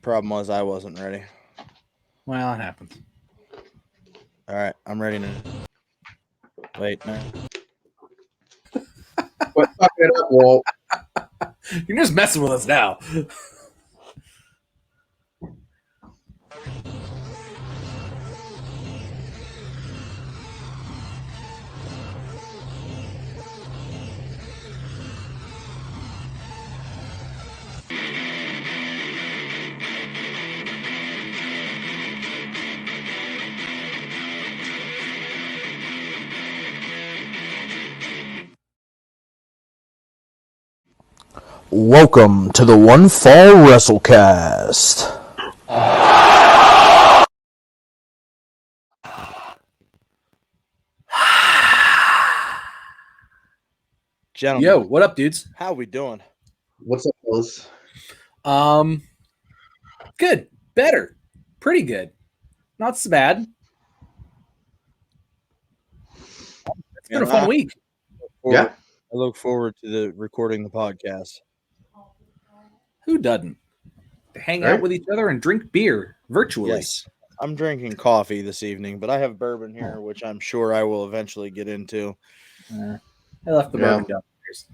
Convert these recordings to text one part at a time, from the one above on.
Problem was I wasn't ready. Well, it happens. All right, I'm ready now. Wait, no. What fuck it up, Walt? You're just messing with us now. Welcome to the One Fall WrestleCast. Gentlemen, Yo, what up, dudes? how we doing? What's up, fellas? Good, better, pretty good, not so bad. It's been a fun week. Yeah. I look forward to recording the podcast. Who doesn't? To hang Right. out with each other and drink beer virtually. Yes, I'm drinking coffee this evening, but I have bourbon here, which I'm sure I will eventually get into. I left the Yeah. bourbon downstairs.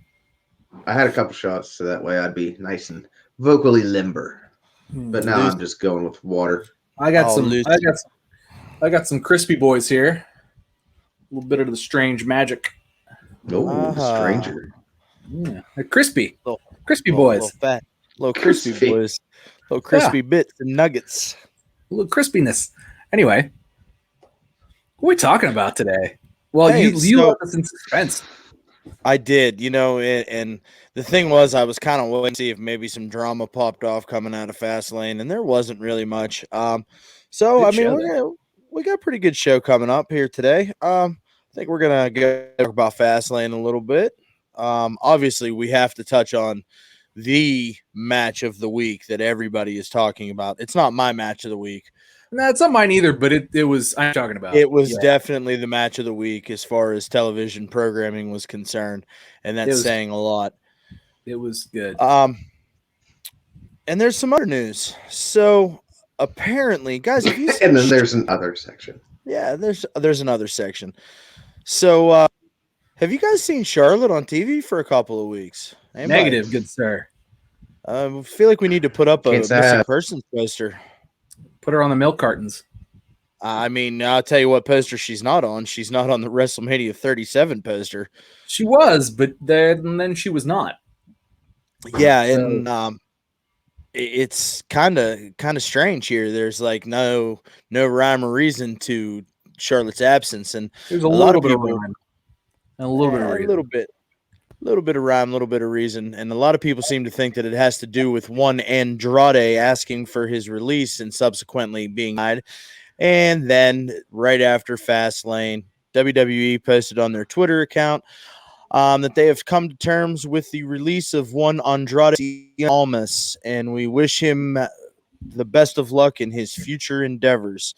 I had a couple shots, so that way I'd be nice and vocally limber. But now I'm just going with water. I got Oh, some. loose. I got some crispy boys here. A little bit of the strange magic. Oh, stranger. Yeah, they're crispy, Little- crispy Little boys. fat, little crispy Crispy. boys, little crispy bits and nuggets. A little crispiness. Anyway, what are we talking about today? Well, Hey, you so- left us in suspense. I did, and the thing was, I was kind of waiting to see if maybe some drama popped off coming out of Fastlane, and there wasn't really much. So Good I mean, show, we got a pretty good show coming up here today. I think we're gonna go talk about Fastlane a little bit. Obviously, we have to touch on the match of the week that everybody is talking about. It's not my match of the week. No, it's not mine either, but it was. I'm talking about. It was Yeah. definitely the match of the week as far as television programming was concerned, and that's saying a lot. It was good. And there's some other news. So apparently, guys, have you seen And then there's another section. yeah, there's another section. So have you guys seen Charlotte on TV for a couple of weeks? Anybody? Negative, good sir. I feel like we need to put up a Can't say I missing have. persons poster. Put her on the milk cartons. I mean, I'll tell you what poster she's not on. She's not on the WrestleMania 37 poster. She was, but then she was not. Yeah, and it's kind of strange here. There's like no rhyme or reason to Charlotte's absence, and There's a lot little of bit of people- rhyme. And a little bit of reason. a little bit of rhyme, a little bit of reason, and a lot of people seem to think that it has to do with one Andrade asking for his release and subsequently being denied. And then right after Fastlane, WWE posted on their Twitter account that they have come to terms with the release of one Andrade Almas, and we wish him the best of luck in his future endeavors.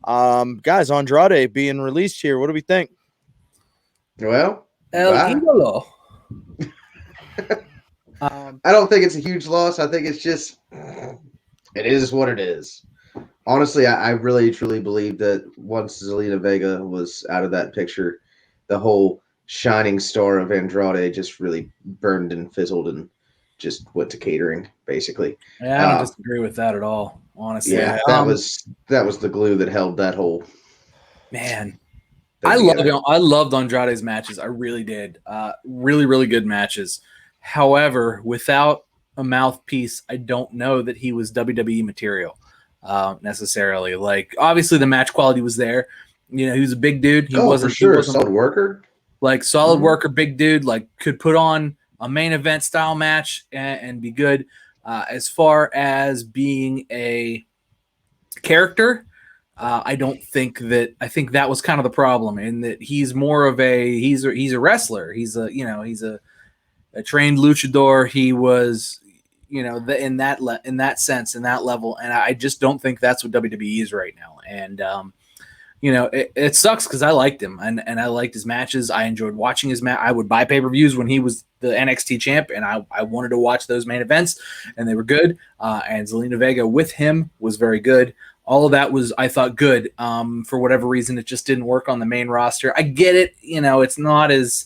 Guys, Andrade being released here, what do we think? Well, El Bye. Idolo. I don't think it's a huge loss. I think it's just, it is what it is. Honestly, I really, truly believe that once Zelina Vega was out of that picture, the whole shining star of Andrade just really burned and fizzled and just went to catering, basically. Yeah, I don't disagree with that at all, honestly. Yeah, that was the glue that held that whole Man, thing I together. loved Andrade's matches. I really did. Really, really good matches. However, without a mouthpiece, I don't know that he was WWE material necessarily. Like, obviously, the match quality was there. You know, he was a big dude. He wasn't for sure. He wasn't Solid worker. like solid Mhm. worker, big dude. Like, could put on a main event style match and be good. As far as being a character, I don't think that. I think that was kind of the problem, in that he's more of he's a wrestler. He's a trained luchador. He was, in that sense, in that level, and I just don't think that's what WWE is right now. And it sucks because I liked him and I liked his matches. I enjoyed watching his match. I would buy pay-per-views when he was the NXT champ, and I wanted to watch those main events, and they were good. And Zelina Vega with him was very good. All of that was, I thought, good. For whatever reason, it just didn't work on the main roster. I get it. It's not as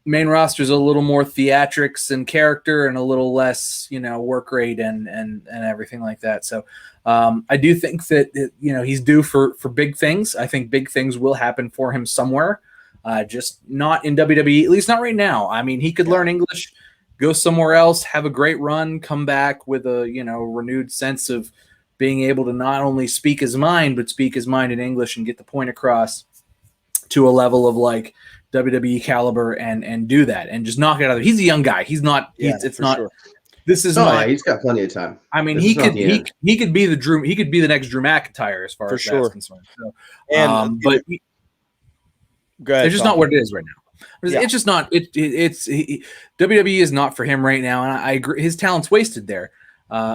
main roster's a little more theatrics and character and a little less, work rate and everything like that. So I do think that, he's due for big things. I think big things will happen for him somewhere, just not in WWE, at least not right now. I mean, he could learn English, go somewhere else, have a great run, come back with a, renewed sense of being able to not only speak his mind, but speak his mind in English and get the point across to a level of like WWE caliber and do that and just knock it out of there. He's a young guy. He's not, it's not, sure. This is not, he's got plenty of time. I mean, he could be the next Drew McIntyre as far as that's concerned. So, but it's just not what it is right now. It's just not, WWE is not for him right now. And I agree. His talent's wasted there.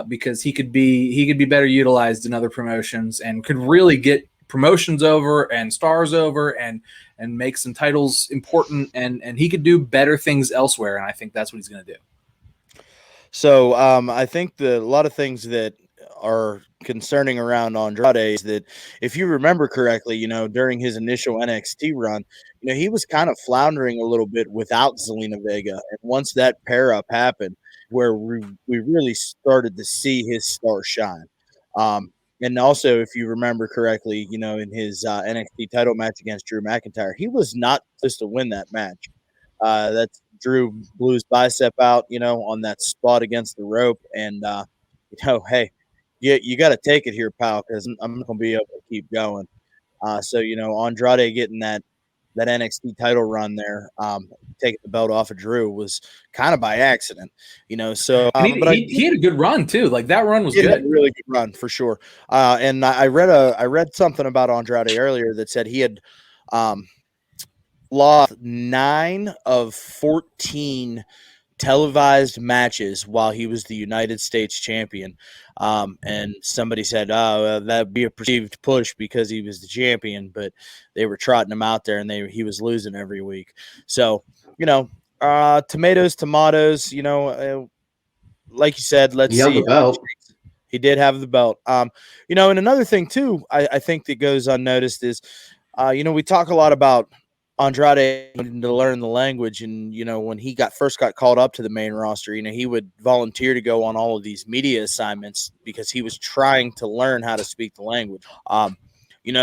Because he could be better utilized in other promotions and could really get promotions over and stars over and make some titles important and he could do better things elsewhere, and I think that's what he's going to do. So I think a lot of things that are concerning around Andrade is that if you remember correctly, during his initial NXT run, he was kind of floundering a little bit without Zelina Vega, and once that pair up happened, where we really started to see his star shine. And also, if you remember correctly, in his NXT title match against Drew McIntyre, he was not supposed to win that match. That's Drew blew his bicep out, on that spot against the rope. And, hey, you got to take it here, pal, because I'm not going to be able to keep going. So, Andrade getting that NXT title run there, taking the belt off of Drew was kind of by accident, So, but he had a good run too. Like that run was good, a really good run for sure. And I read something about Andrade earlier that said he had lost 9 of 14 televised matches while he was the United States champion. And somebody said, that'd be a perceived push because he was the champion, but they were trotting him out there and he was losing every week. So, tomatoes, like you said, let's see. He did have the belt. And another thing too, I think that goes unnoticed is, we talk a lot about Andrade to learn the language, and when he first got called up to the main roster, he would volunteer to go on all of these media assignments because he was trying to learn how to speak the language.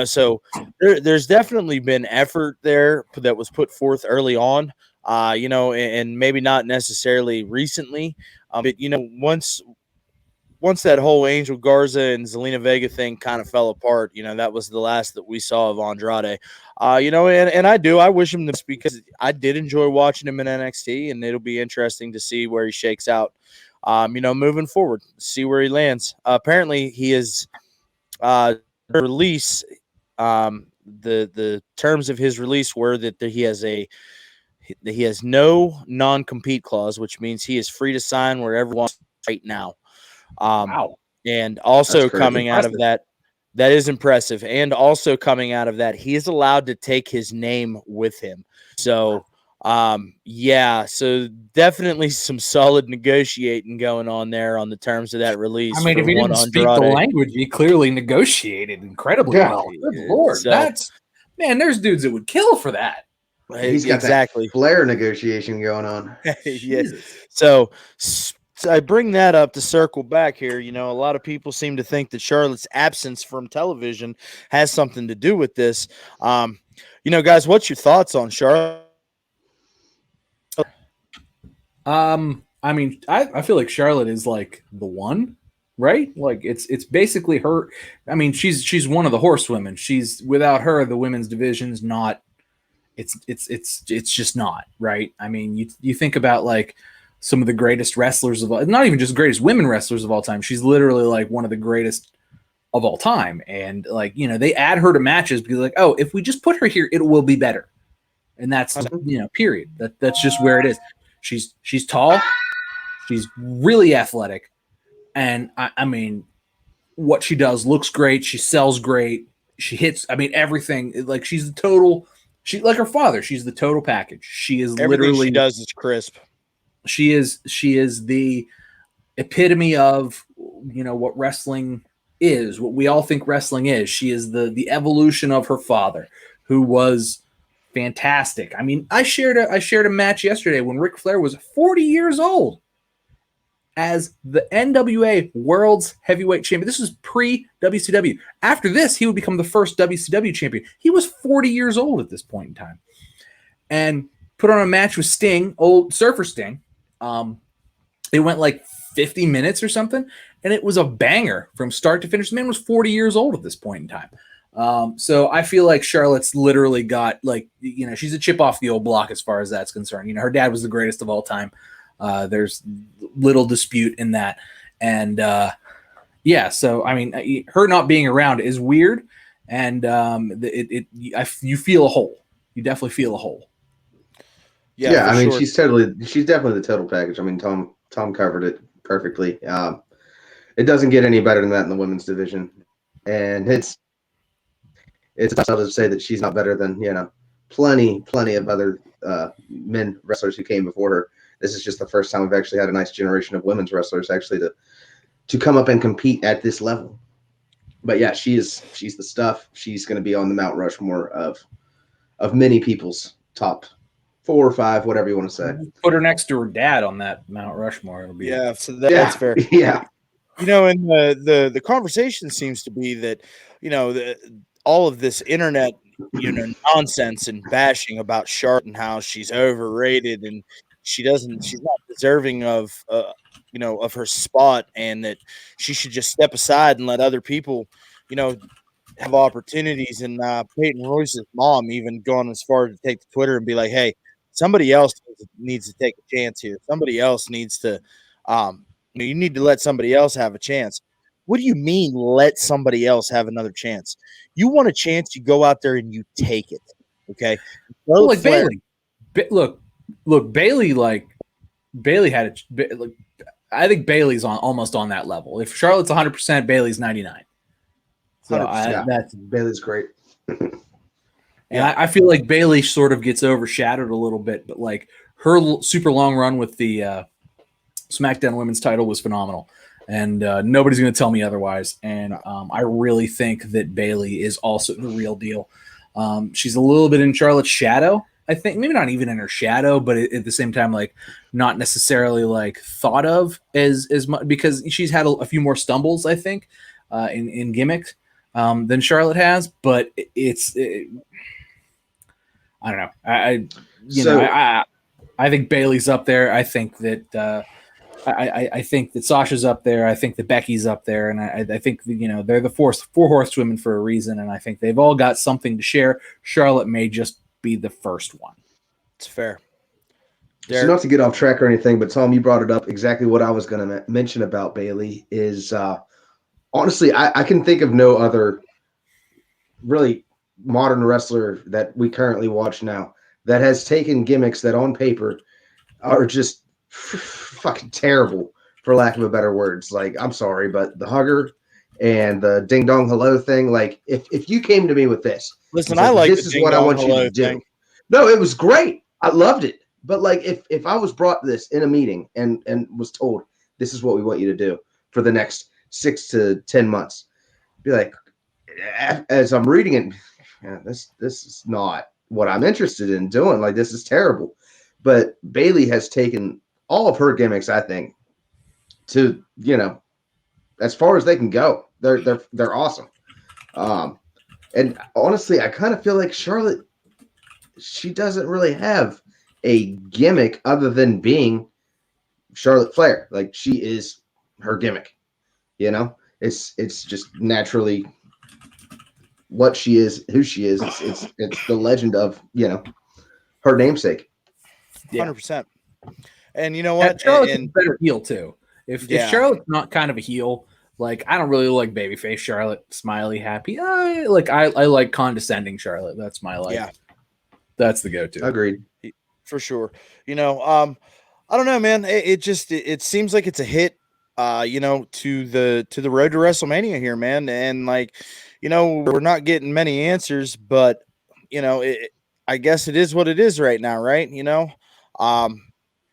So there's definitely been effort there that was put forth early on, and maybe not necessarily recently, but once that whole Angel Garza and Zelina Vega thing kind of fell apart, that was the last that we saw of Andrade. And I wish him the best because I did enjoy watching him in NXT, and it'll be interesting to see where he shakes out, moving forward, see where he lands. Apparently he is release. The terms of his release were that he has no non-compete clause, which means he is free to sign wherever he wants right now. Wow. And also coming out of that is impressive. And also coming out of that, he is allowed to take his name with him. So, so definitely some solid negotiating going on there on the terms of that release. I mean, if he didn't speak the language, he clearly negotiated incredibly well. Good Lord. There's dudes that would kill for that. He's got that Flair negotiation going on. Yes. So I bring that up to circle back here. A lot of people seem to think that Charlotte's absence from television has something to do with this. Guys, what's your thoughts on Charlotte? I feel like Charlotte is like the one, right? Like it's basically her. I mean, she's one of the horsewomen. Without her, the women's division's not. It's just not right. I mean, you think about like some of the greatest wrestlers of all, not even just greatest women wrestlers of all time. She's literally like one of the greatest of all time. And like, they add her to matches because like, oh, if we just put her here, it will be better. And that's, period. That's just where it is. She's tall. She's really athletic. And I mean, what she does looks great. She sells great. hits. I mean, everything. Like she's the total. She like her father. She's the total package. She is Everything literally she does is crisp. She is the epitome of what wrestling is. What we all think wrestling is. She is the evolution of her father, who was fantastic. I mean, I shared a match yesterday when Ric Flair was 40 years old as the NWA World's Heavyweight Champion. This was pre-WCW. After this, he would become the first WCW champion. He was 40 years old at this point in time. And put on a match with Sting, old Surfer Sting. It went like 50 minutes or something, and it was a banger from start to finish. The man was 40 years old at this point in time. So I feel like Charlotte's literally got she's a chip off the old block as far as that's concerned. Her dad was the greatest of all time. There's little dispute in that. And so I mean, her not being around is weird, and you feel a hole. You definitely feel a hole. Yeah, I mean, sure. She's definitely the total package. I mean, Tom covered it perfectly. It doesn't get any better than that in the women's division, and it's tough to say that she's not better than plenty of other men wrestlers who came before her. This is just the first time we've actually had a nice generation of women's wrestlers actually to come up and compete at this level. But yeah, she's the stuff. She's going to be on the Mount Rushmore of many people's top 4 or 5, whatever you want to say. Put her next to her dad on that Mount Rushmore. It'll be so that's fair. Yeah. And the conversation seems to be that, all of this internet, nonsense and bashing about Charlotte and how she's overrated and she's not deserving of her spot, and that she should just step aside and let other people, have opportunities. And Peyton Royce's mom even gone as far to take to Twitter and be like, hey, somebody else needs to take a chance here. Somebody else needs to, you need to let somebody else have a chance. What do you mean let somebody else have another chance? You want a chance, you go out there and you take it. Okay. Well, like Bailey. Look, Bailey had I think Bailey's almost on that level. If Charlotte's 100%, Bailey's 99. So Bailey's great. And I feel like Bailey sort of gets overshadowed a little bit, but like her super long run with the SmackDown Women's title was phenomenal, and nobody's going to tell me otherwise. And I really think that Bailey is also the real deal. She's a little bit in Charlotte's shadow, I think. Maybe not even in her shadow, but at the same time, like not necessarily like thought of as much, because she's had a few more stumbles, I think, in gimmicks than Charlotte has. But I don't know. I think Bailey's up there. I think that I think that Sasha's up there. I think that Becky's up there, and I think they're the four horsewomen for a reason, and I think they've all got something to share. Charlotte may just be the first one. It's fair. So not to get off track or anything, but Tom, you brought it up exactly what I was going to mention about Bailey is honestly, I can think of no other really modern wrestler that we currently watch now that has taken gimmicks that on paper are just fucking terrible, for lack of a better words. Like, I'm sorry, but the hugger and the ding dong hello thing, like if you came to me with this, listen, I like this is what I want you to do. No, it was great. I loved it. But like if I was brought this in a meeting and was told this is what we want you to do for the next 6 to 10 months, be like, as I'm reading it, this is not what I'm interested in doing. Like, this is terrible. But Bailey has taken all of her gimmicks, I think, to as far as they can go. They're awesome. And honestly, I kind of feel like Charlotte, she doesn't really have a gimmick other than being Charlotte Flair. Like, she is her gimmick. It's just naturally what she is, who she is. It's the legend of her namesake. 100%. And you know what? Charlotte's a better heel too. If Charlotte's not kind of a heel, like I don't really like babyface Charlotte, smiley, happy. I like condescending Charlotte. That's my life. Yeah, that's the go-to. Agreed. For sure. I don't know, man. It seems like it's a hit. To the road to WrestleMania here, man. And like, we're not getting many answers, but I guess it is what it is right now, right?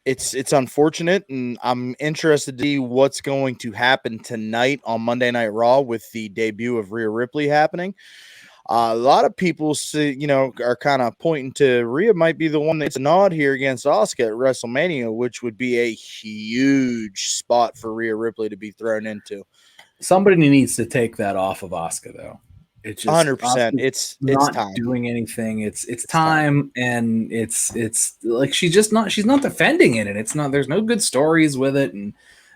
It's unfortunate, and I'm interested to see what's going to happen tonight on Monday Night Raw with the debut of Rhea Ripley happening. A lot of people are kind of pointing to Rhea might be the one that's a nod here against Asuka at WrestleMania, which would be a huge spot for Rhea Ripley to be thrown into. Somebody needs to take that off of Asuka, though. It's just 100%. It's not time. doing anything. It's time, and it's like she's not defending it, and it's not. There's no good stories with it, and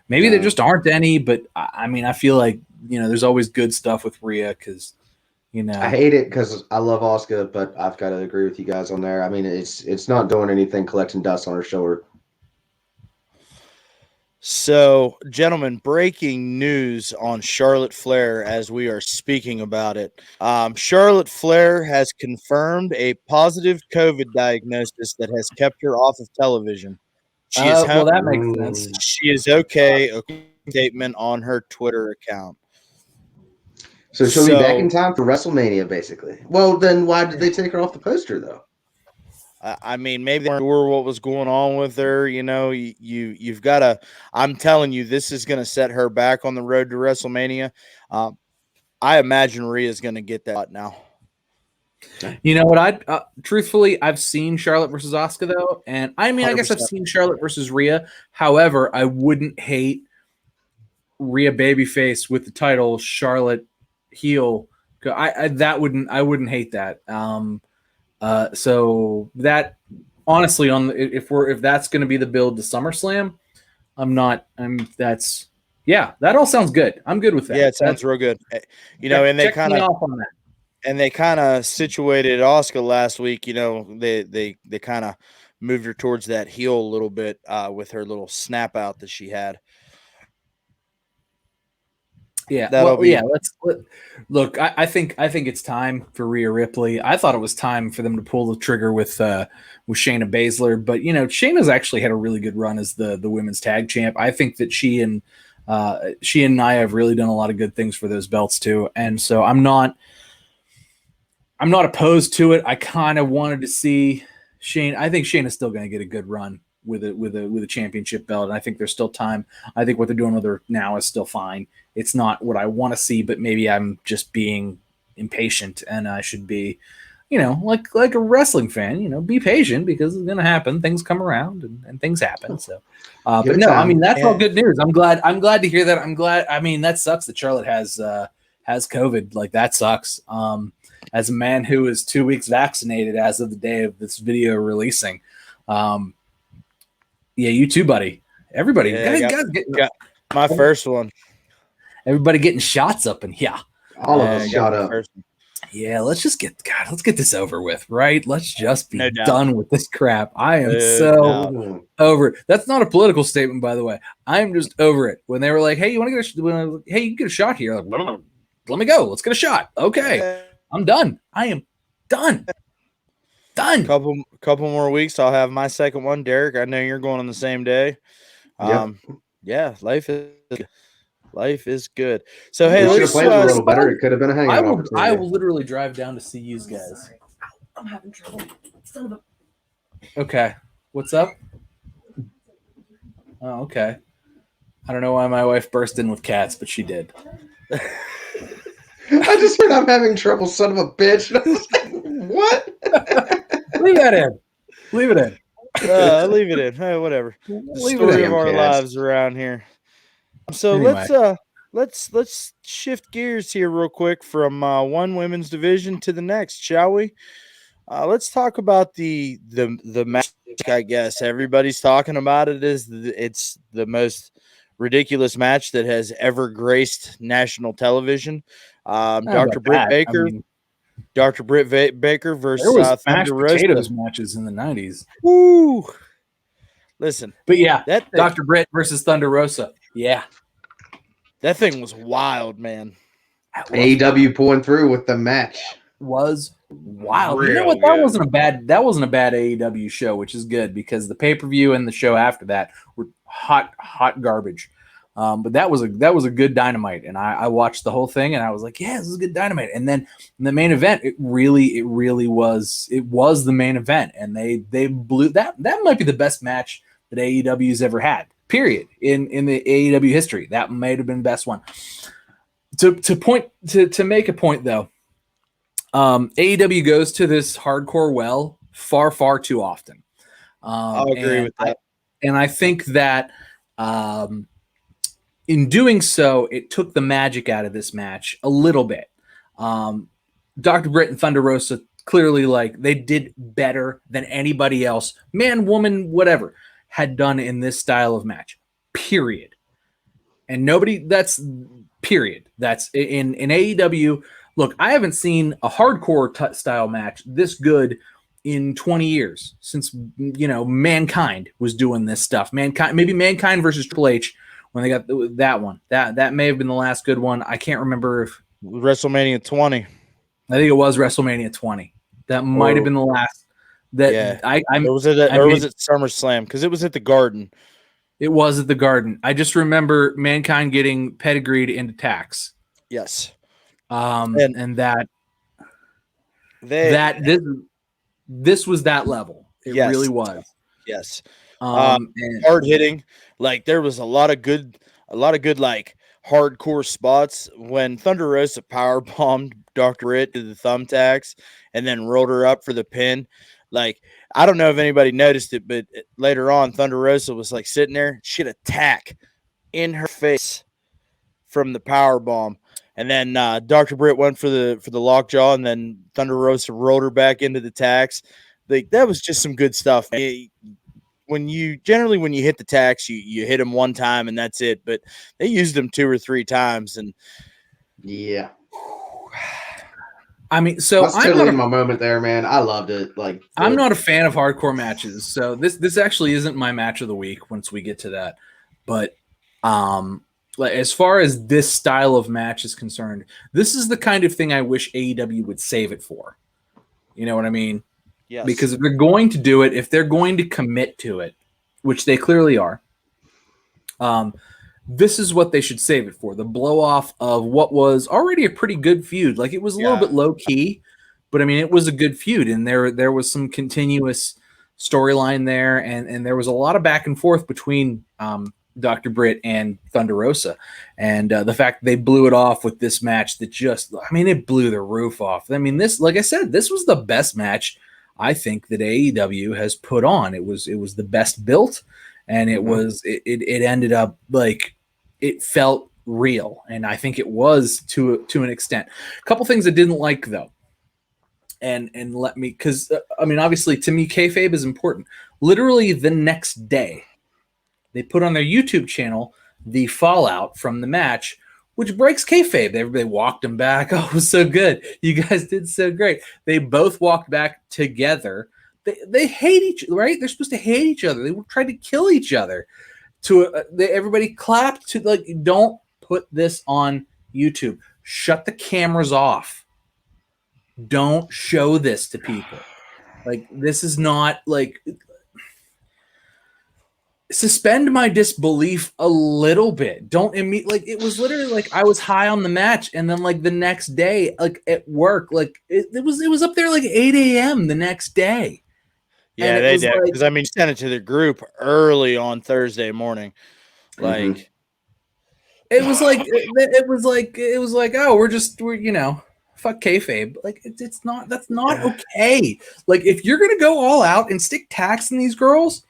maybe there just aren't any. But I mean, I feel like there's always good stuff with Rhea because. I hate it because I love Asuka, but I've got to agree with you guys on there. I mean, it's not doing anything, collecting dust on her shoulder. So, gentlemen, breaking news on Charlotte Flair as we are speaking about it. Charlotte Flair has confirmed a positive COVID diagnosis that has kept her off of television. She is well, that makes sense. She is okay. A statement on her Twitter account. So she'll be back in time for WrestleMania, basically. Well, then why did they take her off the poster, though? I mean, maybe they weren't sure what was going on with her. You've got to. I'm telling you, this is going to set her back on the road to WrestleMania. I imagine Rhea's going to get that now. You know what? Truthfully, I've seen Charlotte versus Asuka though, and I mean, 100%. I guess I've seen Charlotte versus Rhea. However, I wouldn't hate Rhea babyface with the title Charlotte heel. I wouldn't hate that. So that honestly, if that's going to be the build to SummerSlam, that all sounds good. I'm good with that. Yeah, it sounds real good. And they kind of situated Asuka last week. They kind of moved her towards that heel a little bit with her little snap out that she had. Yeah, look. I think it's time for Rhea Ripley. I thought it was time for them to pull the trigger with Shayna Baszler, but Shayna's actually had a really good run as the women's tag champ. I think that she and Nia have really done a lot of good things for those belts too, and so I'm not opposed to it. I kind of wanted to see Shayna. I think Shayna's still going to get a good run with a championship belt, and I think there's still time. I think what they're doing with her now is still fine. It's not what I want to see, but maybe I'm just being impatient, and I should be, like a wrestling fan, be patient because it's going to happen. Things come around and things happen. So, but no, I mean, that's all good news. I'm glad to hear that. I'm glad. I mean, that sucks that Charlotte has COVID. Like that sucks. As a man who is 2 weeks vaccinated as of the day of this video releasing, yeah, you too, buddy. Everybody, got my first one. Everybody getting shots up, and all of us shot up. Yeah, let's get this over with, right? Let's just be done with this crap. I am so over it. That's not a political statement, by the way. I'm just over it. When they were like, "Hey, you want to hey, you can get a shot here." Like, let me go. Let's get a shot. Okay, I'm done. I am done. Done. Couple more weeks, I'll have my second one. Derek, I know you're going on the same day. Yeah, life is good. So hey, let's play a little better. It could have been a hangout. I will literally drive down to see you guys. I'm having trouble. Okay, what's up? Oh, okay. I don't know why my wife burst in with cats, but she did. I just heard I'm having trouble, son of a bitch. And I was like, what? Leave that in. Leave it in. Leave it in. Hey, whatever. Story of our lives around here. So anyway. let's shift gears here real quick from one women's division to the next, shall we? Let's talk about the match. I guess everybody's talking about it as it's the most ridiculous match that has ever graced national television. Dr. Britt Baker. Dr. Britt Baker versus there was mashed Thunder Rosa potatoes matches in the 90s. Woo! Listen, but yeah, that Dr. Britt versus Thunder Rosa. Yeah, that thing was wild, man. AEW pulling through with the match was wild. You know what? That wasn't a bad AEW show, which is good because the pay-per-view and the show after that were hot garbage. But that was a good Dynamite, and I watched the whole thing, and I was like, yeah, this is a good Dynamite. And then in the main event, it really was the main event, and they blew that. That might be the best match that AEW's ever had. Period. In the AEW history, that might have been the best one. To make a point though, AEW goes to this hardcore well far too often. I'll agree with that. I think that in doing so, it took the magic out of this match a little bit. Dr. Britt and Thunder Rosa clearly, like, they did better than anybody else, man, woman, whatever, had done in this style of match. Period. And that's period. That's in AEW. Look, I haven't seen a hardcore style match this good in 20 years since, Mankind was doing this stuff. Maybe Mankind versus Triple H when they got that one. That may have been the last good one. I can't remember if WrestleMania 20. I think it was WrestleMania 20. That might have been the last. Was it SummerSlam? Because it was at the Garden. It was at the Garden. I just remember Mankind getting pedigreed into tax. Yes. And this was that level. It really was. Yes. And hard hitting. Like, there was a lot of good like hardcore spots when Thunder Rosa power bombed Dr. Britt to the thumbtacks and then rolled her up for the pin. Like, I don't know if anybody noticed it, but later on, Thunder Rosa was like sitting there. She had a tack in her face from the power bomb, and then Dr. Britt went for the lockjaw, and then Thunder Rosa rolled her back into the tacks. Like, that was just some good stuff. When you hit the tacks, you hit them one time and that's it. But they used them 2 or 3 times, and yeah. I mean, so that's totally my moment there, man. I loved it. Like, I'm not a fan of hardcore matches, so this actually isn't my match of the week once we get to that. But as far as this style of match is concerned, this is the kind of thing I wish AEW would save it for. You know what I mean? Yes. Because if they're going to do it, if they're going to commit to it, which they clearly are, this is what they should save it for. The blow off of what was already a pretty good feud. Like, it was a little bit low key, but I mean, it was a good feud, and there was some continuous storyline there, and there was a lot of back and forth between Dr. Britt and Thunder Rosa, and the fact that they blew it off with this match that it blew the roof off. I mean, this, like I said, this was the best match I think that AEW has put on. It was the best built. And it was it ended up like it felt real, and I think it was to an extent. A couple things I didn't like though, and let me, because obviously to me kayfabe is important. Literally the next day, they put on their YouTube channel the fallout from the match, which breaks kayfabe. Everybody walked them back. Oh, it was so good. You guys did so great. They both walked back together. They hate each other, right? They're supposed to hate each other. They tried to kill each other. Everybody clapped to, like, don't put this on YouTube. Shut the cameras off. Don't show this to people. Like, this is not like, suspend my disbelief a little bit. Don't immediately, like, it was literally like I was high on the match, and then like the next day, like at work, like it was up there like 8 a.m. the next day. Yeah, they did. Because you sent it to the group early on Thursday morning. Like, it was like, oh, we're fuck kayfabe. Like, that's not okay. Like, if you're gonna go all out and stick tacks in these girls,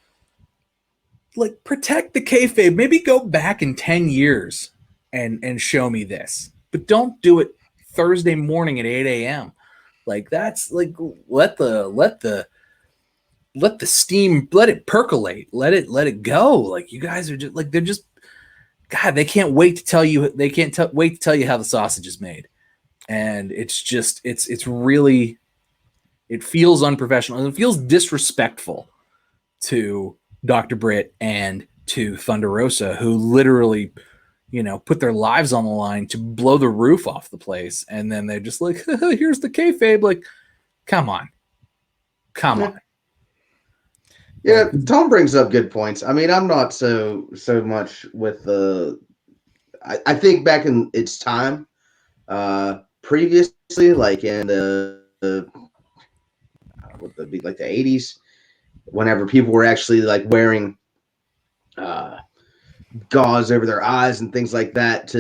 like, protect the kayfabe. Maybe go back in 10 years and show me this, but don't do it Thursday morning at 8 a.m. Like, that's like, let the steam, let it percolate, let it go. Like, you guys are just like, they're just, God, they can't wait to tell you, wait to tell you how the sausage is made. And it's just, it's really, it feels unprofessional. It feels disrespectful to Dr. Britt and to Thunder Rosa, who literally, put their lives on the line to blow the roof off the place. And then they're just like, here's the kayfabe. Like, come on. Yeah, Tom brings up good points. I mean, I'm not so much with the I think back in its time, previously, like in the what would be like the 80s, whenever people were actually like wearing gauze over their eyes and things like that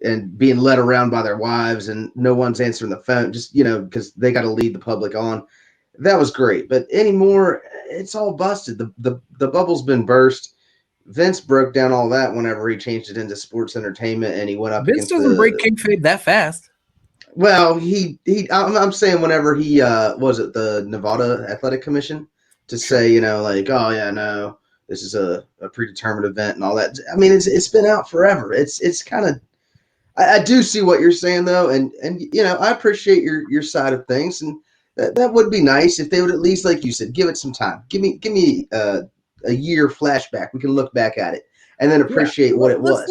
and being led around by their wives and no one's answering the phone, just because they got to lead the public on. That was great, but anymore, it's all busted. The bubble's been burst. Vince broke down all that whenever he changed it into sports entertainment, and he went up Vince against doesn't break kayfabe that fast. Well, I'm saying whenever he was it the Nevada Athletic Commission to say, like, oh yeah, no, this is a predetermined event and all that. I mean, it's been out forever. It's kind of, I do see what you're saying though, and I appreciate your side of things, and that would be nice if they would at least, like you said, give it some time. Give me a year flashback. We can look back at it and then appreciate what it was. Let's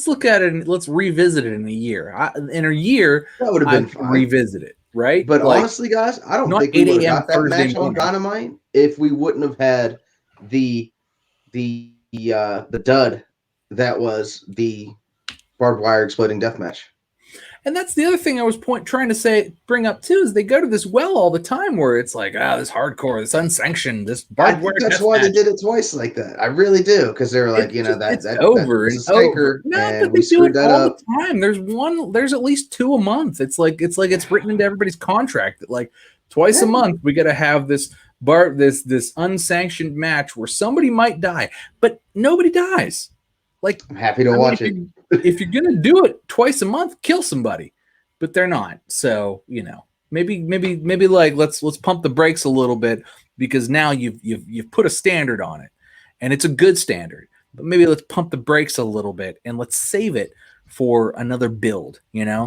look at it and let's revisit it in a year. In a year, that would have been fine. Revisit it, right? But honestly, guys, I don't think we would have got that match on Dynamite if we wouldn't have had the dud that was the barbed wire exploding death match. And that's the other thing I was trying to bring up too, is they go to this well all the time where it's like, this hardcore, this unsanctioned, this barbed wire. That's why they did it twice like that. I really do, because they're like, that's over and over. No, but they do it all the time. There's at least 2 a month. It's like it's written into everybody's contract that like twice a month we got to have this unsanctioned match where somebody might die, but nobody dies. Like, I'm happy to watch it. If you're gonna do it twice a month, kill somebody, but they're not. So maybe like let's pump the brakes a little bit, because now you've put a standard on it, and it's a good standard. But maybe let's pump the brakes a little bit and let's save it for another build.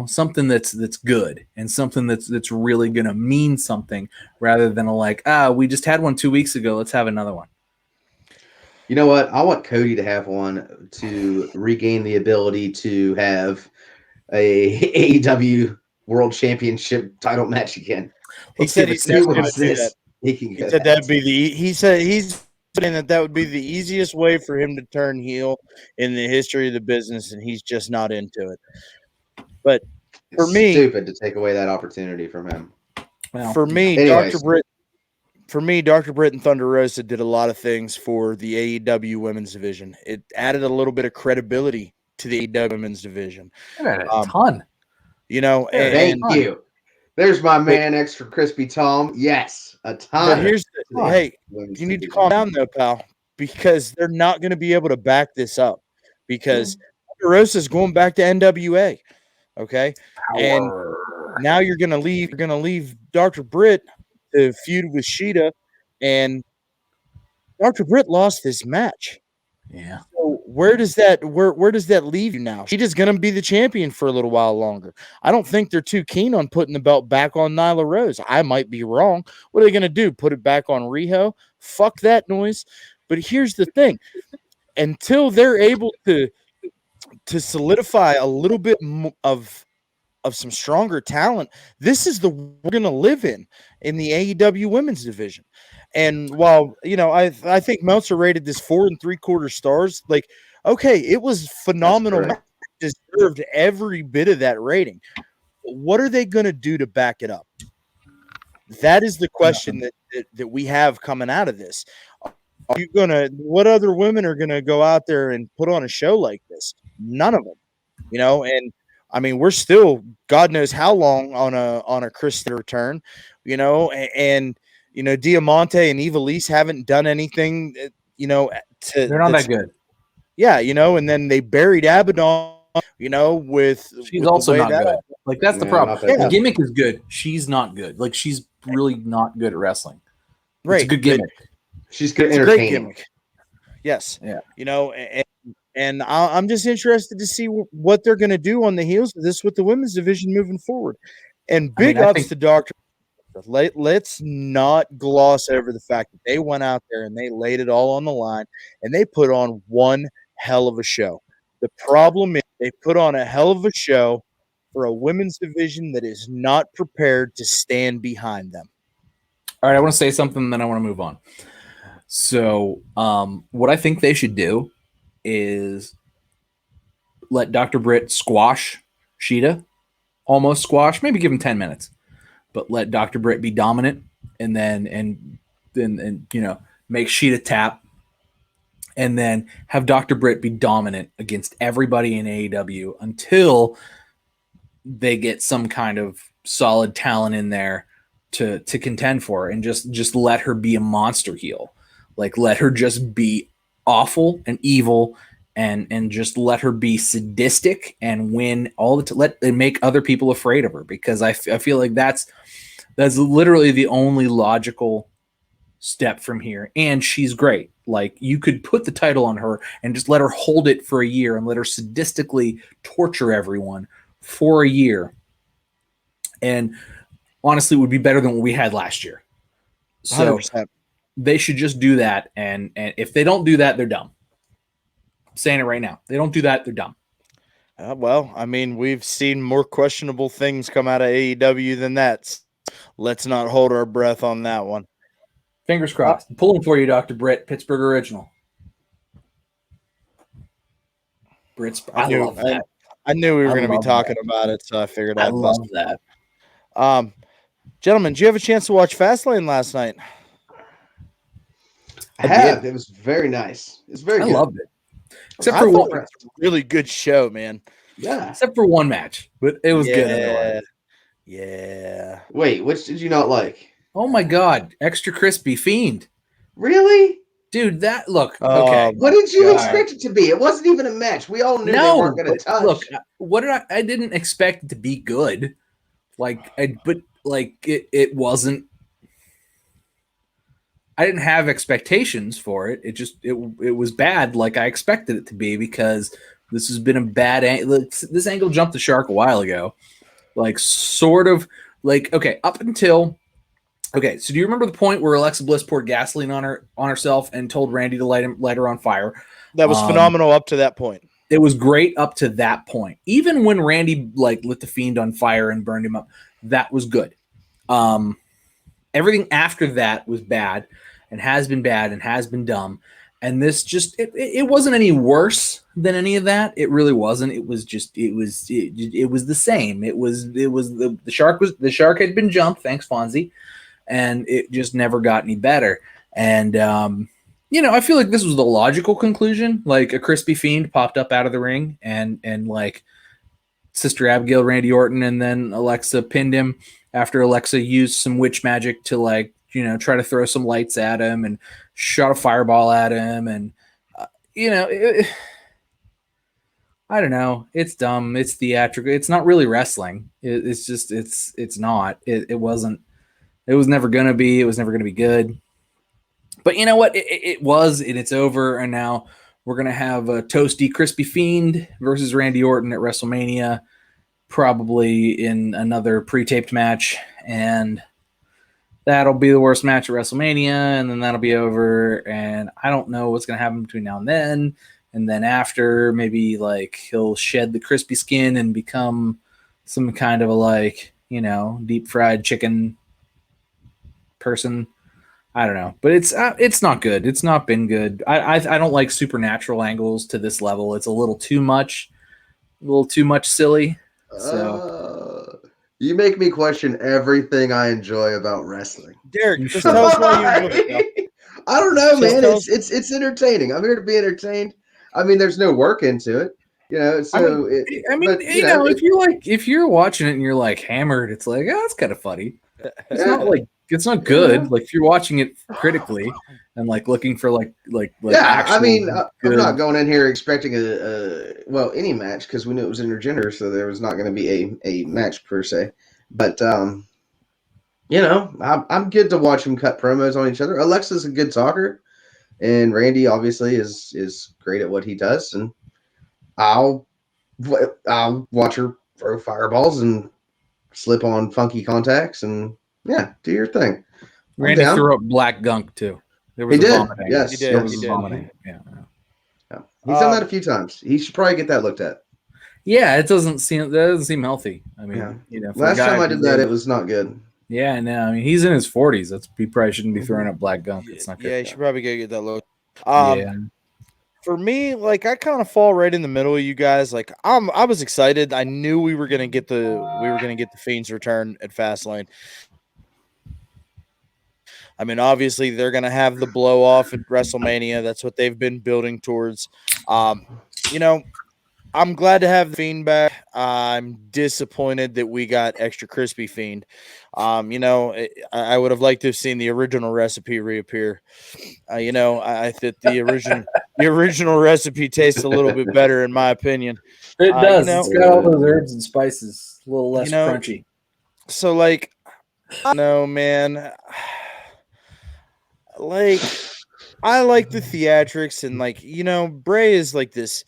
Something that's good and something that's really gonna mean something, rather than we just had one 2 weeks ago. Let's have another one. You know what? I want Cody to have one to regain the ability to have a AEW World Championship title match again. He said he's never going to do that. He said that'd be he said he's saying that would be the easiest way for him to turn heel in the history of the business, and he's just not into it. But for me, stupid to take away that opportunity from him. Well, for me, Dr. Britt and Thunder Rosa did a lot of things for the AEW women's division. It added a little bit of credibility to the AEW women's division. A ton. Thank you. There's my man, Extra Crispy Tom. Yes, a ton. But hey, you need to calm down though, pal, because they're not going to be able to back this up, because Thunder Rosa is going back to NWA. Okay. Power. And now you're going to leave Dr. Britt to feud with Sheeta, and Dr. Britt lost this match. Yeah. So where does that leave you now? Sheeta's gonna be the champion for a little while longer. I don't think they're too keen on putting the belt back on Nyla Rose. I might be wrong. What are they gonna do? Put it back on Riho? Fuck that noise. But here's the thing: until they're able to solidify a little bit of some stronger talent, this is the we're going to live in the AEW women's division. And while, I think Meltzer rated this 4 3/4 stars, like, okay, it was phenomenal. Deserved every bit of that rating. What are they going to do to back it up? That is the question that we have coming out of this. What other women are going to go out there and put on a show like this? None of them, and I mean, we're still God knows how long on a Fiend Return, and Diamante and Ivelisse haven't done anything, they're not that good. Yeah, and then they buried Abaddon, with she's also not good. Like, that's the problem. The gimmick is good. She's not good. Like, she's really not good at wrestling. Right. It's a good gimmick. She's good at entertaining. Great gimmick. Yes. Yeah. And I'm just interested to see what they're going to do on the heels of this with the women's division moving forward. And big ups to Dr. Let's not gloss over the fact that they went out there and they laid it all on the line, and they put on one hell of a show. The problem is they put on a hell of a show for a women's division that is not prepared to stand behind them. All right, I want to say something, and then I want to move on. So what I think they should do is let Dr. Britt squash Sheeta, almost squash, maybe give him 10 minutes, but let Dr. Britt be dominant, and then make Sheeta tap, and then have Dr. Britt be dominant against everybody in AEW until they get some kind of solid talent in there to contend for, and just let her be a monster heel. Like, let her just be awful and evil, and just let her be sadistic and win all and make other people afraid of her, because I feel like that's literally the only logical step from here. And she's great. Like, you could put the title on her and just let her hold it for a year and let her sadistically torture everyone for a year. And honestly, it would be better than what we had last year. So 100%. They should just do that. And if they don't do that, they're dumb. I'm saying it right now. They don't do that, they're dumb. Well, I mean, we've seen more questionable things come out of AEW than that. Let's not hold our breath on that one. Fingers crossed. I'm pulling for you, Dr. Britt, Pittsburgh original. Britt's. I love that. I knew we were going to be talking about it, so I figured I'd love that. Gentlemen, did you have a chance to watch Fastlane last night? I have. It was very nice. It's very good. I loved it. Except for one really good show, man. Yeah. Except for one match, but it was good. Yeah. Wait, which did you not like? Oh my God, extra crispy Fiend. Really? Dude, okay. What did you expect it to be? It wasn't even a match. We all knew they weren't going to touch. Look, I didn't expect it to be good. It wasn't. I didn't have expectations for it. It was bad, like I expected it to be, because this has been a bad angle. This angle jumped the shark a while ago. Up until. Okay, so do you remember the point where Alexa Bliss poured gasoline on herself and told Randy to light her on fire? That was phenomenal up to that point. It was great up to that point. Even when Randy lit the Fiend on fire and burned him up, that was good. Everything after that was bad, and has been bad, and has been dumb. And this it wasn't any worse than any of that. It really wasn't. It was the same. The shark had been jumped. Thanks, Fonzie. And it just never got any better. And, I feel like this was the logical conclusion. Like, a crispy Fiend popped up out of the ring, and Sister Abigail, Randy Orton, and then Alexa pinned him after Alexa used some witch magic to, try to throw some lights at him and shot a fireball at him. And, I don't know. It's dumb. It's theatrical. It's not really wrestling. It's not. It wasn't. It was never going to be. It was never going to be good. But you know what? It was, and it's over. And now we're going to have a toasty, crispy Fiend versus Randy Orton at WrestleMania, probably in another pre-taped match. And that'll be the worst match at WrestleMania. And then that'll be over. And I don't know what's going to happen between now and then. And then after, maybe he'll shed the crispy skin and become some kind of a deep fried chicken person. I don't know, but it's not good. It's not been good. I don't like supernatural angles to this level. It's a little too much silly. So you make me question everything I enjoy about wrestling. Derek, just tell us why you do it. I don't know, man. It's entertaining. I'm here to be entertained. I mean, there's no work into it, So if you're watching it and you're hammered, it's it's kind of funny. It's not it's not good. If you're watching it critically and looking for I mean, I'm not going in here expecting any match, because we knew it was intergender, so there was not going to be a match per se. But I'm good to watch them cut promos on each other. Alexa's a good talker, and Randy obviously is great at what he does, and I'll watch her throw fireballs and slip on funky contacts and. Yeah, do your thing. Randy threw up black gunk too. He did. Yes, he did. There was vomiting. Yeah. He's done that a few times. He should probably get that looked at. Yeah, that doesn't seem healthy. I mean, last time I did that, it was not good. Yeah, no, I mean, he's in his 40s. He probably shouldn't be throwing up black gunk. It's not good. Yeah, he should probably go get that look. For me, like I kind of fall right in the middle of you guys. Like I was excited. I knew we were gonna get the Fiend's return at Fastlane. I mean, obviously they're gonna have the blow off at WrestleMania. That's what they've been building towards. You know, I'm glad to have the Fiend back. I'm disappointed that we got extra crispy Fiend. You know, I would have liked to have seen the original recipe reappear. You know, I think the original recipe tastes a little bit better in my opinion. It does. You know, It's got all those herbs and spices, a little less crunchy. So, like, I don't know, man. Like, I like the theatrics, and like, you know, Bray is like this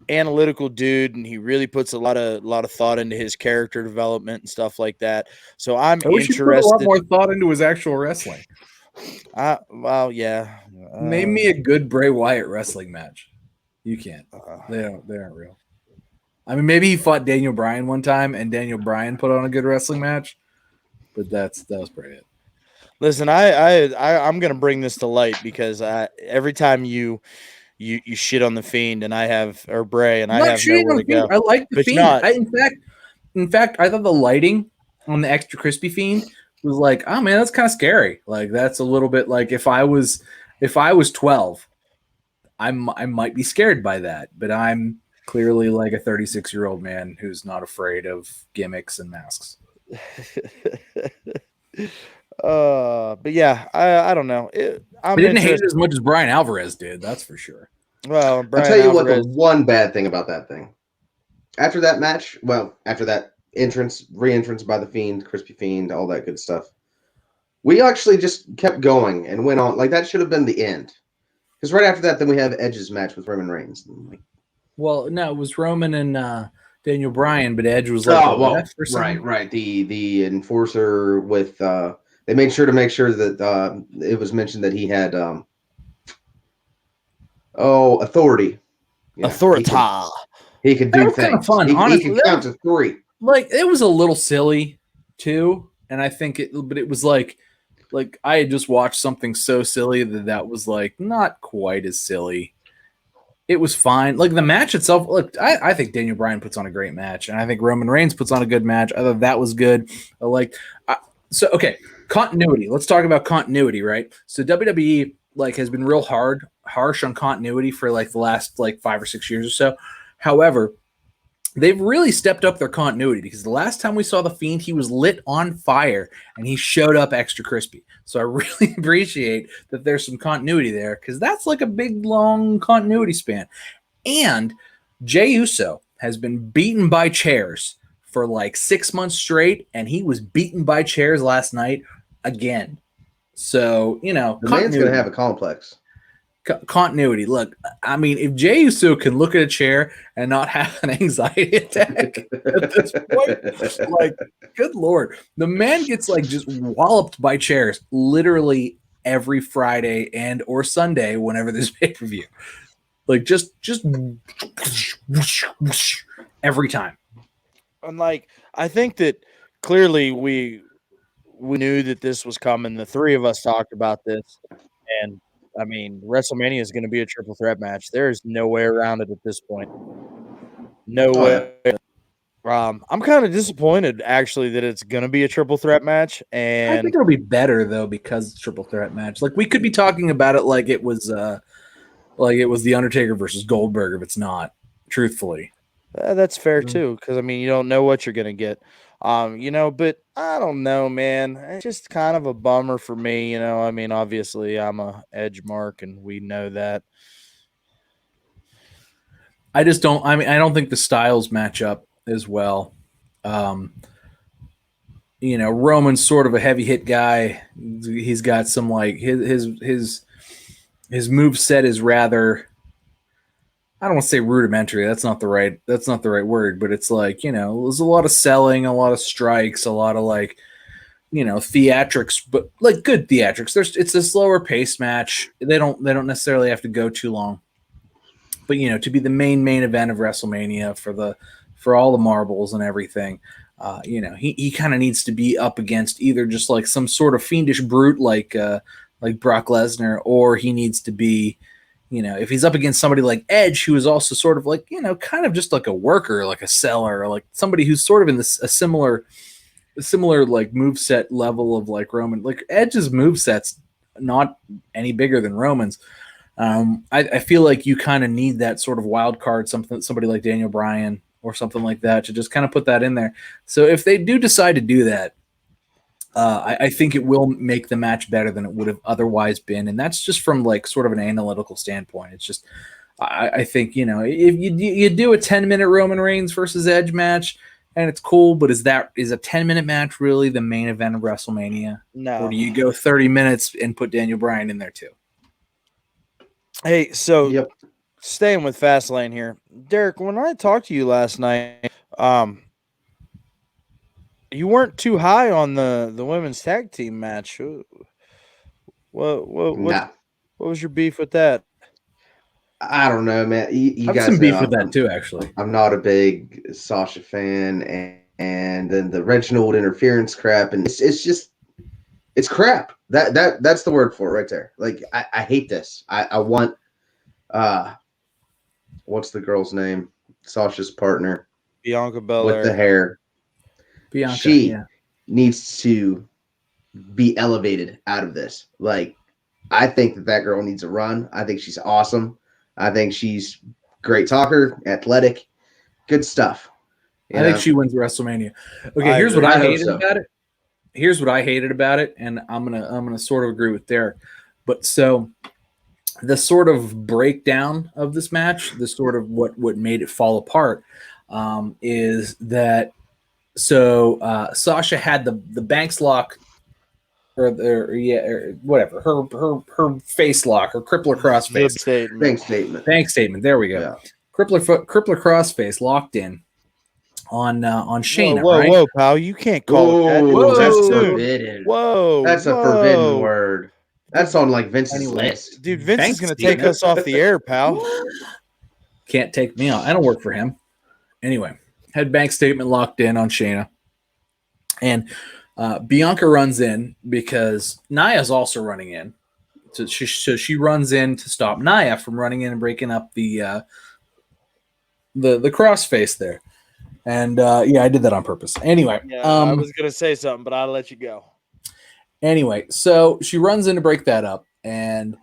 analytical dude, and he really puts a lot of thought into his character development and stuff like that. So I'm interested. Put a lot more thought into his actual wrestling. Well, yeah. Name me a good Bray Wyatt wrestling match. You can't. They aren't real. I mean, maybe he fought Daniel Bryan one time, and Daniel Bryan put on a good wrestling match, but that was pretty it. Listen, I'm gonna bring this to light because every time you shit on the Fiend and I have or Bray and I have nowhere to go. I like the Fiend. In fact, I thought the lighting on the extra crispy Fiend was like, oh man, that's kind of scary. Like that's a little bit like if I was 12, I might be scared by that. But I'm clearly like a 36-year-old man who's not afraid of gimmicks and masks. But yeah, I don't know. I didn't hate it as much as Brian Alvarez did. That's for sure. Well, I'll tell you what. The one bad thing about that thing, after that match, after that re-entrance by the Fiend, Crispy Fiend, all that good stuff, we actually just kept going and went on. Like that should have been the end, because right after that, then we have Edge's match with Roman Reigns. Well, no, it was Roman and Daniel Bryan, but Edge was like, right. The enforcer with. They made sure that it was mentioned that he had authority. Yeah, Authorita. He could do things. Kind of fun. Honestly, he could count to 3. Like it was a little silly too, and I think it was like I had just watched something so silly that was like not quite as silly. It was fine. Like the match itself. Look, I think Daniel Bryan puts on a great match, and I think Roman Reigns puts on a good match. I thought that was good. Okay. Continuity. Let's talk about continuity, right? So WWE has been real harsh on continuity for the last 5 or 6 years or so. However, they've really stepped up their continuity because the last time we saw the Fiend, he was lit on fire and he showed up extra crispy. So I really appreciate that there's some continuity there because that's like a big long continuity span. And Jey Uso has been beaten by chairs for 6 months straight, and he was beaten by chairs last night again. So, the man's going to have a complex. Continuity. Look, I mean, if Jey Uso can look at a chair and not have an anxiety attack at this point, good Lord. The man gets just walloped by chairs literally every Friday and or Sunday whenever there's pay-per-view. Just every time. And I think that clearly we knew that this was coming. The three of us talked about this, and I mean, WrestleMania is going to be a triple threat match. There is no way around it at this point. No way. I'm kind of disappointed actually that it's going to be a triple threat match, and I think it'll be better though because it's a triple threat match. We could be talking about it like it was the Undertaker versus Goldberg if it's not. Truthfully. That's fair too, because I mean you don't know what you're gonna get, But I don't know, man. It's just kind of a bummer for me, I mean, obviously I'm a Edge mark, and we know that. I just don't. I mean, I don't think the styles match up as well. Roman's sort of a heavy hit guy. He's got some his move set is rather. I don't want to say rudimentary. That's not the right word, but it's there's a lot of selling, a lot of strikes, a lot of theatrics, but good theatrics. It's a slower pace match. They don't necessarily have to go too long. But to be the main event of WrestleMania for all the marbles and everything, he kind of needs to be up against either just some sort of fiendish brute like Brock Lesnar, or he needs to be if he's up against somebody like Edge, who is also sort of like, kind of just like a worker, like a seller, like somebody who's sort of in a similar like moveset level of like Roman. Like Edge's moveset's not any bigger than Roman's. I feel like you kind of need that sort of wild card, somebody like Daniel Bryan or something like that, to just kind of put that in there. So if they do decide to do that, I think it will make the match better than it would have otherwise been. And that's just from like sort of an analytical standpoint. It's just, I think, if you do a 10-minute Roman Reigns versus Edge match and it's cool, but is a 10-minute match really the main event of WrestleMania? No. Or do you go 30 minutes and put Daniel Bryan in there too? Hey, so staying with Fastlane here, Derek, when I talked to you last night, you weren't too high on the women's tag team match. What was your beef with that? I don't know, man. You I have guys some beef know with that too, actually. I'm not a big Sasha fan, and then the Reginald interference crap, and it's crap. That's the word for it right there. Like I hate this. I want what's the girl's name? Sasha's partner, Bianca Belair with the hair. Bianca, she needs to be elevated out of this. Like, I think that girl needs a run. I think she's awesome. I think she's great talker, athletic, good stuff. I think she wins WrestleMania. Okay, here's what I hated about it. Here's what I hated about it, and I'm gonna sort of agree with Derek. But so the sort of breakdown of this match, the sort of what made it fall apart, is that Sasha had the Banks lock, or whatever, her face lock, her crippler cross face. Bank statement. There we go. Yeah. Crippler cross face locked in on Shayna. Whoa, pal! You can't call it that. Whoa, that's forbidden. Whoa, that's a forbidden word. That's on like Vince's list. Dude, Vince is going to take us off the air, pal. Can't take me out. I don't work for him. Anyway, had bank statement locked in on Shayna. And Bianca runs in because Nia's also running in. So she runs in to stop Nia from running in and breaking up the crossface there. And I did that on purpose. Anyway, I was going to say something, but I'll let you go. Anyway, so she runs in to break that up, and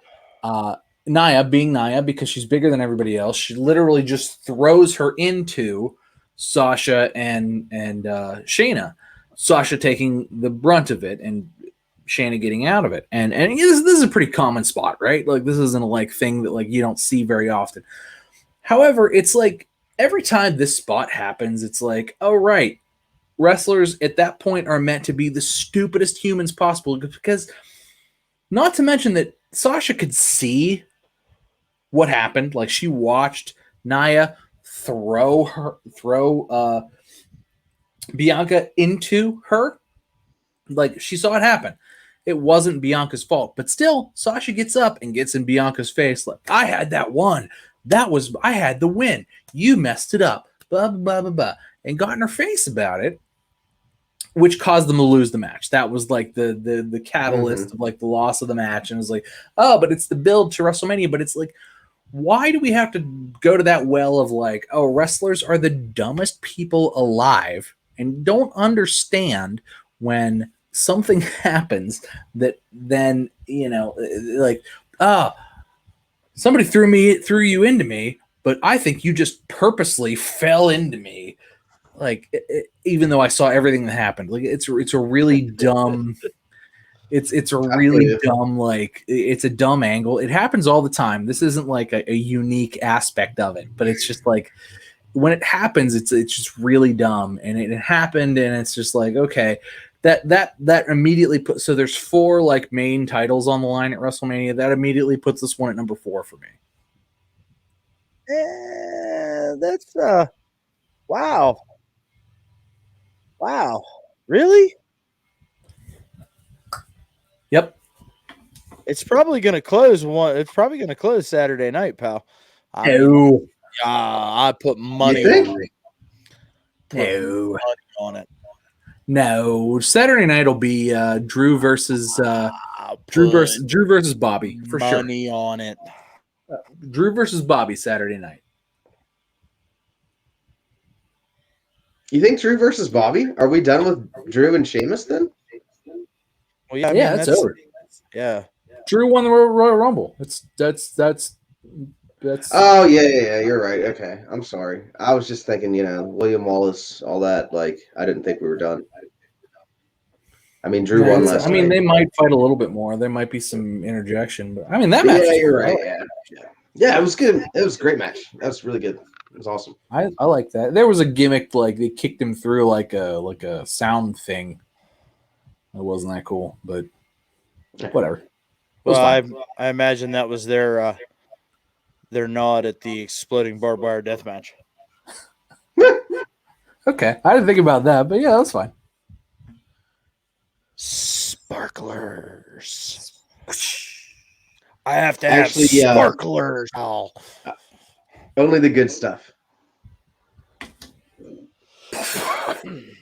Nia, being Nia, because she's bigger than everybody else, she literally just throws her into Sasha and Shayna. Sasha taking the brunt of it, and Shayna getting out of it. And this is a pretty common spot, right? Like, this isn't a like thing that like you don't see very often. However, it's like every time this spot happens, it's like, oh right. Wrestlers at that point are meant to be the stupidest humans possible, because not to mention that Sasha could see what happened. Like, she watched Nia throw Bianca into her. Like, she saw it happen. It wasn't Bianca's fault, but still Sasha gets up and gets in Bianca's face. Like, I had that one. I had the win. You messed it up. Blah, blah, blah, blah, blah. And got in her face about it, which caused them to lose the match. That was like the catalyst of like the loss of the match. And it was like, oh, but it's the build to WrestleMania. But it's like, why do we have to go to that well of like, oh, wrestlers are the dumbest people alive and don't understand when something happens that then, like, somebody threw you into me, but I think you just purposely fell into me. Like, even though I saw everything that happened, like it's a really dumb, it's a really dumb, like it's a dumb angle. It happens all the time. This isn't like a unique aspect of it, but it's just like when it happens, it's just really dumb. And it happened, and it's just like, okay, that immediately puts. So there's 4 like main titles on the line at WrestleMania. That immediately puts this one at number 4 for me. That's wow. Wow. Really? Yep. It's probably going to close Saturday night, pal. No. I put money on it. No. Saturday night will be Drew versus Bobby for sure. Money on it. Drew versus Bobby Saturday night. You think Drew versus Bobby? Are we done with Drew and Sheamus then? Well, yeah, I Yeah, mean, that's over. Yeah. Drew won the Royal Rumble. That's. Oh yeah. You're right. Okay, I'm sorry. I was just thinking, William Wallace, all that. Like, I didn't think we were done. I mean, Drew won last I mean, night. they might fight a little bit more. There might be some interjection, but I mean that But match. yeah, you're was right. cool. Yeah, it was good. It was a great match. That was really good. It was awesome. I like that. There was a gimmick like they kicked him through like a sound thing. It wasn't that cool, but whatever. It was Well, fine. I imagine that was their nod at the exploding barbed wire death match. Okay, I didn't think about that, but yeah, that's fine. Sparklers. I have to have Actually, sparklers. Oh. Only the good stuff.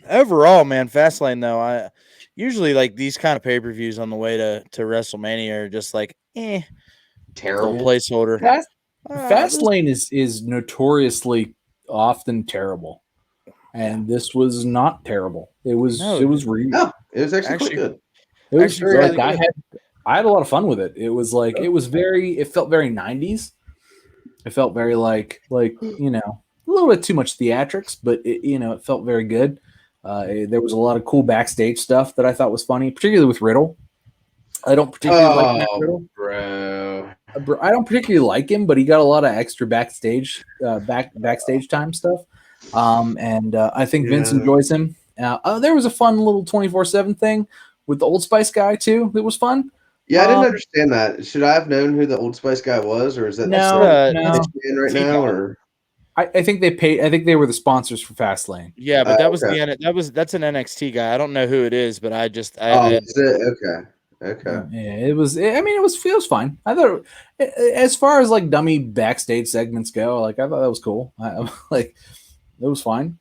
Overall, man, Fastlane though, I usually like these kind of pay-per-views on the way to WrestleMania are just like little Terrible. placeholder. Fastlane is notoriously often terrible, and this was not terrible. It was No. it was really No, it was actually Actually- quite good. it was actually like really good. I had a lot of fun with it. It was like it felt very 90s. It felt very like a little bit too much theatrics, but it felt very good. There was a lot of cool backstage stuff that I thought was funny, particularly with Riddle. I don't particularly like Matt Riddle. Bro. I don't particularly like him, but he got a lot of extra backstage time stuff. And I think Vince Yeah. enjoys him. There was a fun little 24/7 thing with the Old Spice guy too. That was fun. Yeah, I didn't understand that. Should I have known who the Old Spice guy was, or is that No, the man right now? Or I think they paid. I think they were the sponsors for Fastlane. Yeah, but that was okay. that's an NXT guy. I don't know who it is, but I is it? Okay. Yeah, it was. I mean, it was fine. I thought, as far as like dummy backstage segments go, like I thought that was cool. Like it was fine.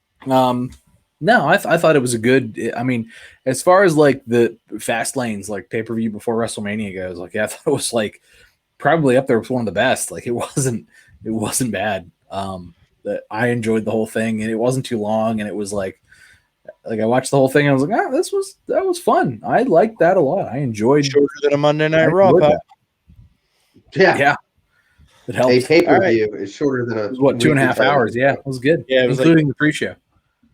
No, I thought it was a good. I mean, as far as like the Fastlane's like pay per view before WrestleMania goes, like I thought it was like probably up there with one of the best. Like it wasn't bad. That I enjoyed the whole thing, and it wasn't too long, and it was like I watched the whole thing, and I was like, that was fun. I liked that a lot. I enjoyed shorter than a Monday Night I Raw. enjoyed Pal. that. Yeah. It helped. A pay-per-view is shorter than a It was what 2.5 hours? Yeah, it was good. Yeah, it was including the pre-show.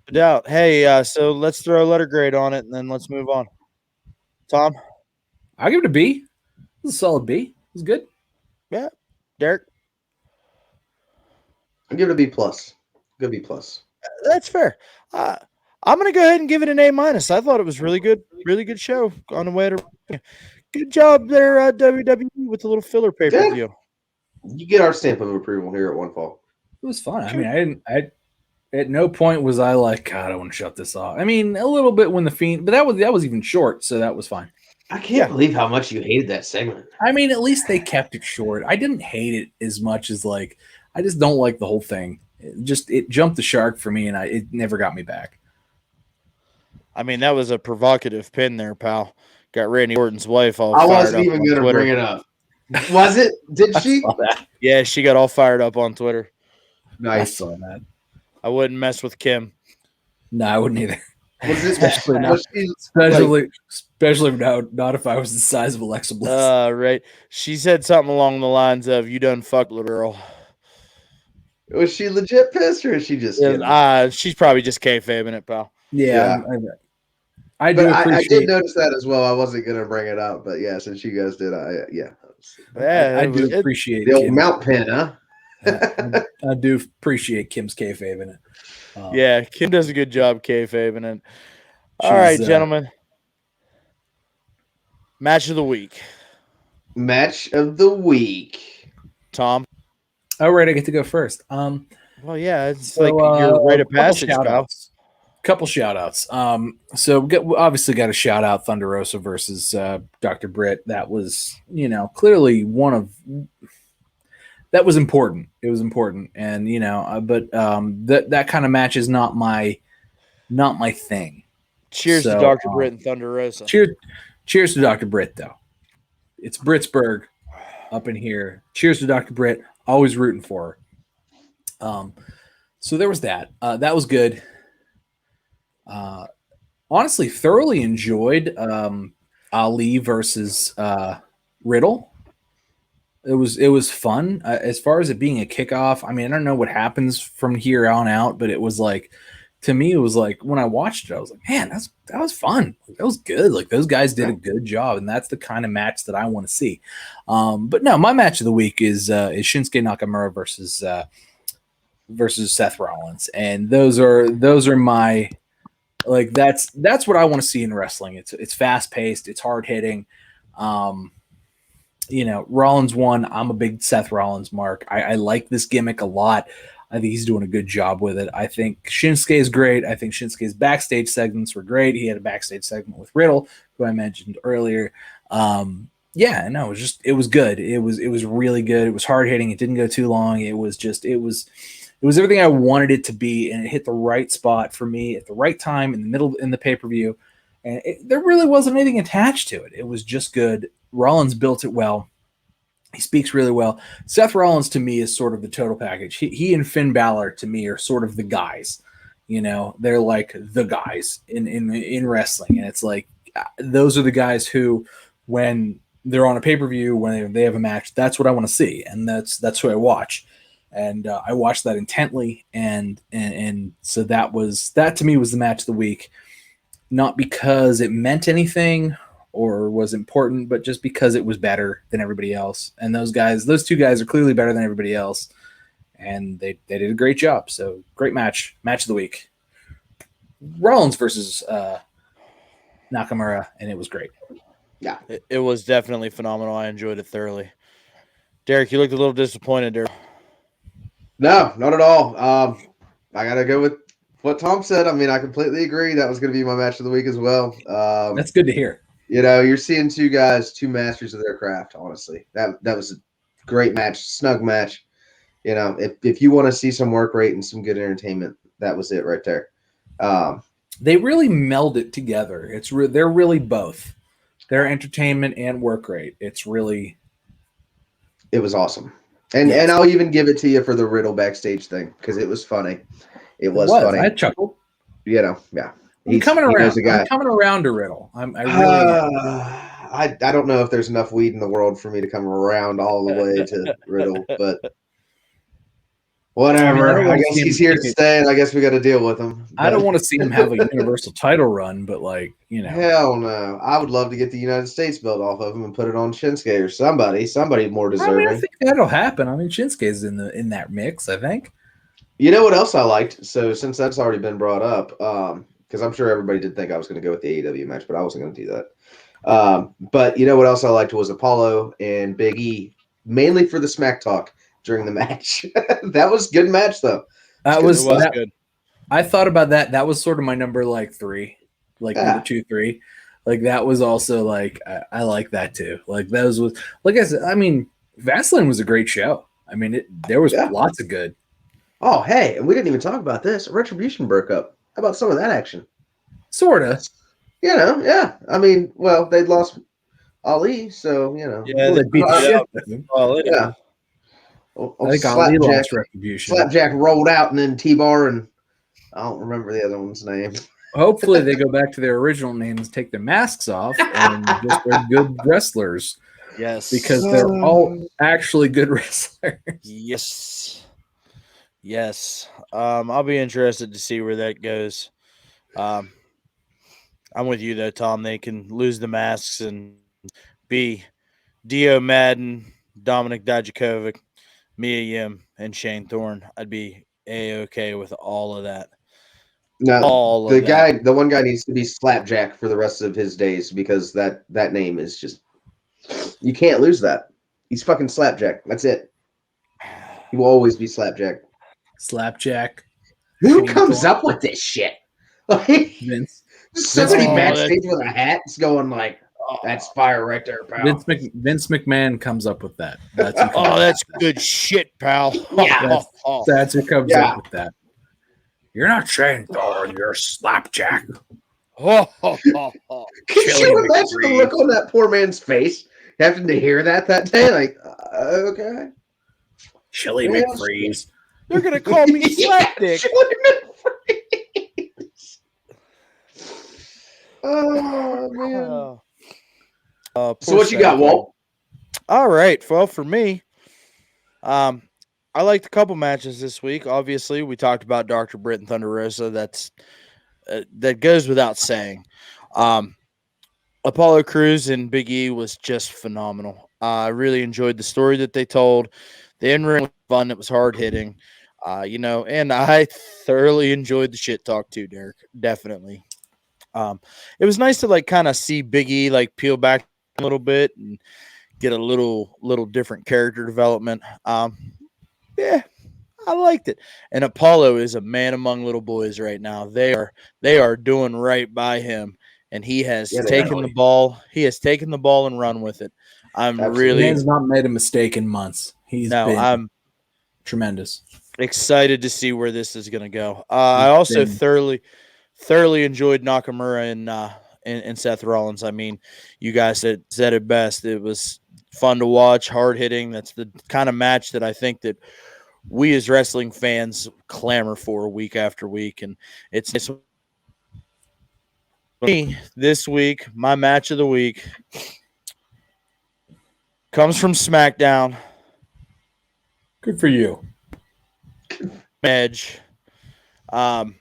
No doubt. Hey, so let's throw a letter grade on it, and then let's move on. Tom, I'll give it a B. It was a solid B. It was good. Derek, I'll give it a B plus. Good B plus. that's fair. I'm gonna go ahead and give it an A minus. I thought it was really good show on the way to. Good job there, WWE, with the little filler pay per view. You get our stamp of approval here at One Fall. It was fun. I mean, I at no point was I like, God, I want to shut this off. I mean, a little bit when the Fiend, but that was even short, so that was fine. I can't believe how much you hated that segment. I mean, at least they kept it short. I didn't hate it as much as like I just don't like the whole thing. It jumped the shark for me, and it never got me back. I mean, that was a provocative pin there, pal. Got Randy Orton's wife all I fired wasn't up even on going to Twitter. bring it up. Was it? Did she? Saw that. Yeah, she got all fired up on Twitter. I Nice. saw that. I wouldn't mess with Kim. No, I wouldn't either. Was it? Especially now. Was she, Especially not if I was the size of Alexa Bliss. Right. She said something along the lines of, "You done fucked, little girl." was she legit pissed, or is she just? kidding? She's probably just kayfabing it, pal. Yeah. I do But I appreciate. did notice that as well. I wasn't going to bring it up, but yeah, since you guys did, I do appreciate the old Kim. mount pin, huh? I do appreciate Kim's kayfabe in it. Yeah, Kim does a good job kayfabing it. All She's, right, gentlemen. Match of the week. Match of the week. Tom. All right, I get to go first. Well, yeah, it's So, like your rite of couple passage, pal. shout-outs. Couple shout outs. So we obviously got to shout out Thunder Rosa versus Dr. Britt. That was, clearly that was important. It was important. And, but that kind of match is not my thing. Cheers So, to Dr. Britt and Thunder Rosa. Cheers to Dr. Britt, though. It's Britsburg. up in here. Cheers to Dr. Britt. Always rooting for her. So there was that. That was good. Honestly, thoroughly enjoyed Ali versus Riddle. It was fun. As far as it being a kickoff, I mean, I don't know what happens from here on out, but it was like, to me, it was like when I watched it, I was like, man, that was fun. That was good. Like those guys did a good job, and that's the kind of match that I want to see. But no, my match of the week is Shinsuke Nakamura versus Seth Rollins, and those are my, like, that's what I want to see in wrestling. It's fast paced, it's hard hitting. Rollins won. I'm a big Seth Rollins mark. I like this gimmick a lot. I think he's doing a good job with it. I think Shinsuke is great. I think Shinsuke's backstage segments were great. He had a backstage segment with Riddle, who I mentioned earlier. It was good. It was really good. It was hard hitting. It didn't go too long. It was everything I wanted it to be, and it hit the right spot for me at the right time in the middle in the pay-per-view. And there really wasn't anything attached to it. It was just good. Rollins built it well. He speaks really well. Seth Rollins, to me, is sort of the total package. He and Finn Balor, to me, are sort of the guys. They're like the guys in wrestling. And it's like, those are the guys who, when they're on a pay-per-view, when they have a match, that's what I want to see. And that's who I watch. And I watched that intently. And so that to me was the match of the week. Not because it meant anything or was important, but just because it was better than everybody else. And those two guys are clearly better than everybody else. And they did a great job. So great match of the week. Rollins versus Nakamura, and it was great. Yeah, it was definitely phenomenal. I enjoyed it thoroughly. Derek, you looked a little disappointed there. No, not at all. I got to go with what Tom said. I mean, I completely agree. That was going to be my match of the week as well. That's good to hear. You're seeing two masters of their craft, honestly. That was a great match, snug match. If you want to see some work rate and some good entertainment, that was it right there. They really meld it together. They're really both. Their entertainment and work rate. It was awesome. And I'll even give it to you for the Riddle backstage thing, because it was funny. It was funny. I chuckled. Yeah. I'm coming around. I'm coming around to Riddle. I don't know if there's enough weed in the world for me to come around all the way to Riddle, but whatever. I guess he's here to stay, and I guess we got to deal with him. I don't want to see him have a Universal title run, but hell no. I would love to get the United States belt off of him and put it on Shinsuke or somebody more deserving. I think that'll happen. I mean, Shinsuke's in that mix, I think. You know what else I liked? So since that's already been brought up, because I'm sure everybody did think I was going to go with the AEW match, but I wasn't going to do that. But you know what else I liked was Apollo and Big E, mainly for the smack talk during the match. That was a good match, though. That was good. I thought about that. That was sort of my number 3, number 2, 3. That was also I like that too. Those was, like I said, I mean, Fastlane was a great show. I mean, there was lots of good. Oh, hey, and we didn't even talk about this. Retribution broke up. How about some of that action? Sorta. Yeah. I mean, well, they'd lost Ali, so Yeah, they beat the shit out of him. Yeah. I think Ali lost Retribution. Slapjack rolled out, and then T-Bar, and I don't remember the other one's name. Hopefully, they go back to their original names, take their masks off, and just are good wrestlers. Yes, because they're all actually good wrestlers. Yes. I'll be interested to see where that goes. I'm with you though, Tom. They can lose the masks and be Dio Madden, Dominic Dijakovic, Mia Yim, and Shane Thorne. I'd be A-okay with all of that. No, the one guy needs to be Slapjack for the rest of his days, because that name is just, you can't lose that. He's fucking Slapjack. That's it. He will always be Slapjack. Slapjack. Who comes up with this shit? Vince. Somebody backstage with a hat is going that's fire right there, pal. Vince McMahon comes up with that. That's good shit, pal. Yeah. That's who comes up with that. You're not Shane Thorne, you're Slapjack. Could you imagine the look on that poor man's face? having to hear that day, like, okay. Chili Yeah. McFreeze. They're gonna call me slapdick. Oh man. So Poor what you got, Seth. Walt? All right. Well, for me, I liked a couple matches this week. Obviously, we talked about Dr. Britt and Thunder Rosa. That goes without saying. Apollo Crews and Big E was just phenomenal. I really enjoyed the story that they told. The in-ring was fun. It was hard-hitting. And I thoroughly enjoyed the shit talk too, Derek. Definitely. It was nice to kind of see Big E peel back a little bit and get a little different character development. Yeah, I liked it. And Apollo is a man among little boys right now. They are doing right by him, and he has taken the ball. He has taken the ball and run with it. Man's not made a mistake in months. I'm tremendous. Excited to see where this is going to go. I also thoroughly enjoyed Nakamura and Seth Rollins. I mean, you guys said it best. It was fun to watch, hard hitting. That's the kind of match that I think that we as wrestling fans clamor for week after week. And it's me this week. My match of the week comes from SmackDown. Good for you. Edge. And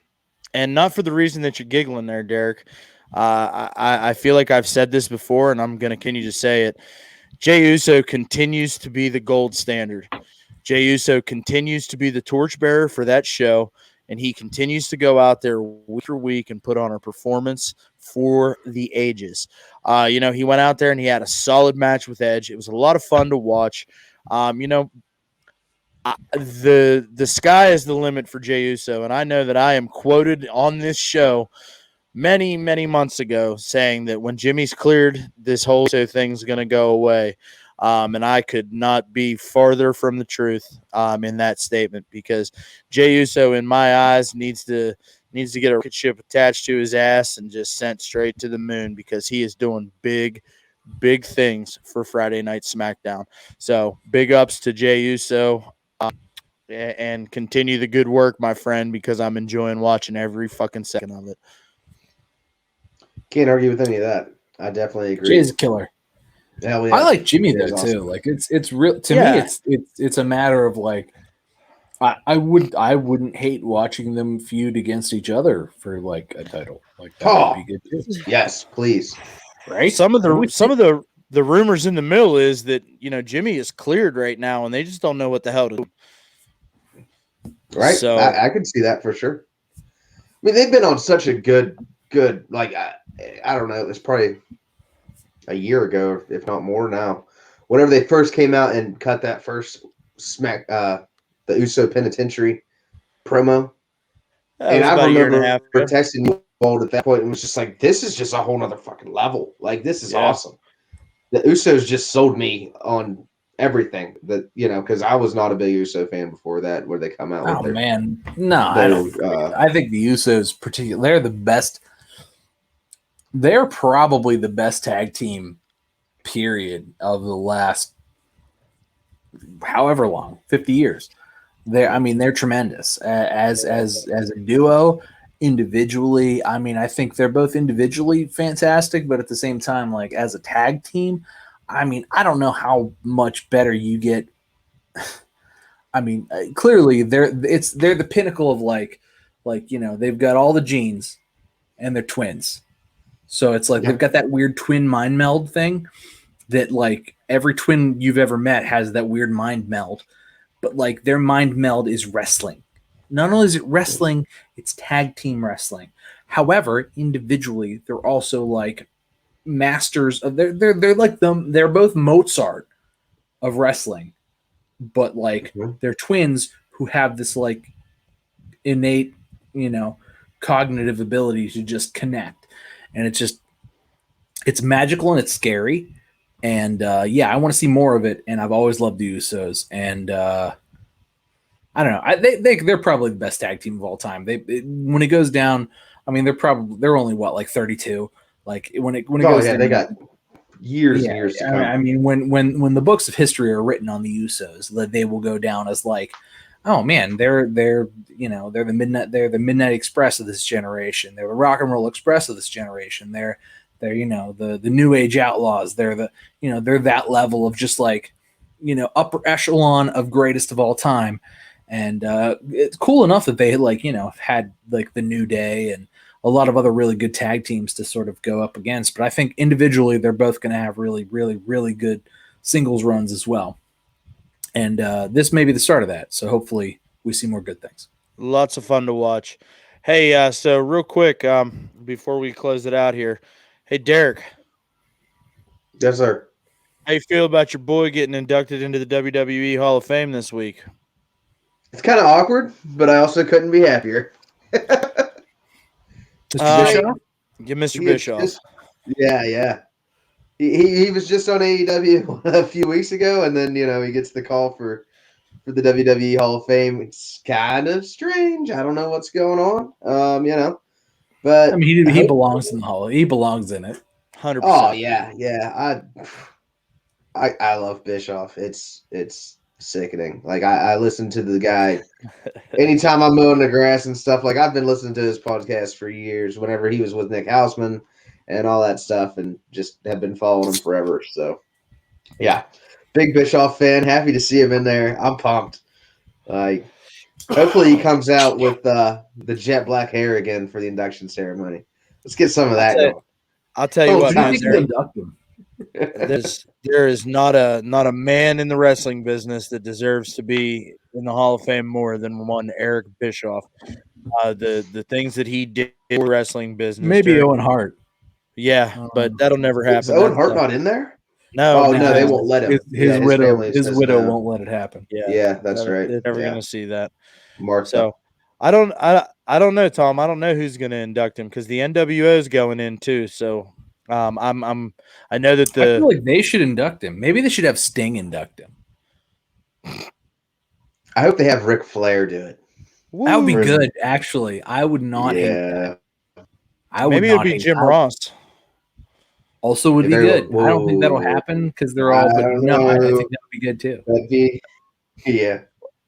not for the reason that you're giggling there, Derek. I feel like I've said this before, and I'm going to continue to say it. Jey Uso continues to be the gold standard. Jey Uso continues to be the torchbearer for that show, and he continues to go out there week after week and put on a performance for the ages. He went out there and he had a solid match with Edge. It was a lot of fun to watch. The sky is the limit for Jey Uso, and I know that I am quoted on this show many, many months ago saying that when Jimmy's cleared, this whole Uso thing's going to go away. And I could not be farther from the truth in that statement, because Jey Uso, in my eyes, needs to get a rocket ship attached to his ass and just sent straight to the moon, because he is doing big things for Friday Night SmackDown. So big ups to Jey Uso. And continue the good work, my friend, because I'm enjoying watching every fucking second of it. Can't argue with any of that. I definitely agree. Jay's a killer. Hell yeah. I like Jimmy though awesome. too. Like it's real to me. It's a matter of I wouldn't hate watching them feud against each other for a title. That would be good too. Yes, please. Right. Some of the rumors in the mill is that Jimmy is cleared right now, and they just don't know what the hell to do. Right. So I could see that for sure. I mean, they've been on such a good I don't know, it was probably a year ago, if not more now. Whenever they first came out and cut that first the Uso Penitentiary promo. And I remember texting you at that point and was just like, this is just a whole nother fucking level. Like, this is awesome. The Usos just sold me on everything that, because I was not a big Uso fan before that, where they come out. Oh, man. No, I don't. I think the Usos, particularly, they're the best. They're probably the best tag team, period, of the last however long, 50 years. They're tremendous as a duo. Individually, I think they're both individually fantastic, but at the same time, as a tag team, I don't know how much better you get. Clearly they're the pinnacle of they've got all the genes and they're twins. So it's they've got that weird twin mind meld thing that every twin you've ever met has that weird mind meld, but their mind meld is wrestling. Not only is it wrestling, it's tag team wrestling. However, individually, they're also masters of they're both Mozart of wrestling, but they're twins who have this innate, cognitive ability to just connect. And it's magical and it's scary. And I want to see more of it. And I've always loved the Usos. And I don't know. They're probably the best tag team of all time. When it goes down, they're only 32. When it goes down, they got years and years to come. I mean, when the books of history are written on the Usos, that they will go down as like, oh man, they're the Midnight Express of this generation. They're the Rock and Roll Express of this generation. They're the New Age Outlaws. They're that level of just like, upper echelon of greatest of all time. And it's cool enough that they had like the New Day and a lot of other really good tag teams to sort of go up against. But I think individually they're both going to have really, really, really good singles runs as well. And this may be the start of that. So hopefully we see more good things. Lots of fun to watch. Hey, so real quick, before we close it out here, hey, Derek. Yes, sir. How you feel about your boy getting inducted into the WWE Hall of Fame this week? It's kind of awkward, but I also couldn't be happier. Mr. Bischoff? Yeah, Mr. Bischoff. Yeah. He was just on AEW a few weeks ago, and then he gets the call for the WWE Hall of Fame. It's kind of strange. I don't know what's going on. But I mean, he belongs in the Hall. He belongs in it. 100%. Oh yeah. I love Bischoff. It's sickening. Like I listen to the guy anytime I'm mowing the grass and stuff. Like I've been listening to his podcast for years, whenever he was with Nick Houseman and all that stuff, and just have been following him forever. So yeah, big Bischoff fan. Happy to see him in there. I'm pumped. Like hopefully he comes out with the jet black hair again for the induction ceremony. Let's get some of that going. I'll tell you what, man, there is not a man in the wrestling business that deserves to be in the Hall of Fame more than one Eric Bischoff. The things that he did in the wrestling business. Maybe Owen Hart. Yeah, but that'll never happen. Is Owen Hart not in there? No. Oh, no, they won't let him. His widow won't let it happen. Yeah, that's right. They're never going to see that. Martha. So I don't know, Tom. I don't know who's going to induct him because the NWO is going in too. So I know that I feel like they should induct him. Maybe they should have Sting induct him. I hope they have Ric Flair do it. Woo. That would be good. Actually, I would not hate that. Maybe it would be Jim Ross. Also would be good. I don't think that'll happen because they're all. But no, I think that would be good too. Yeah.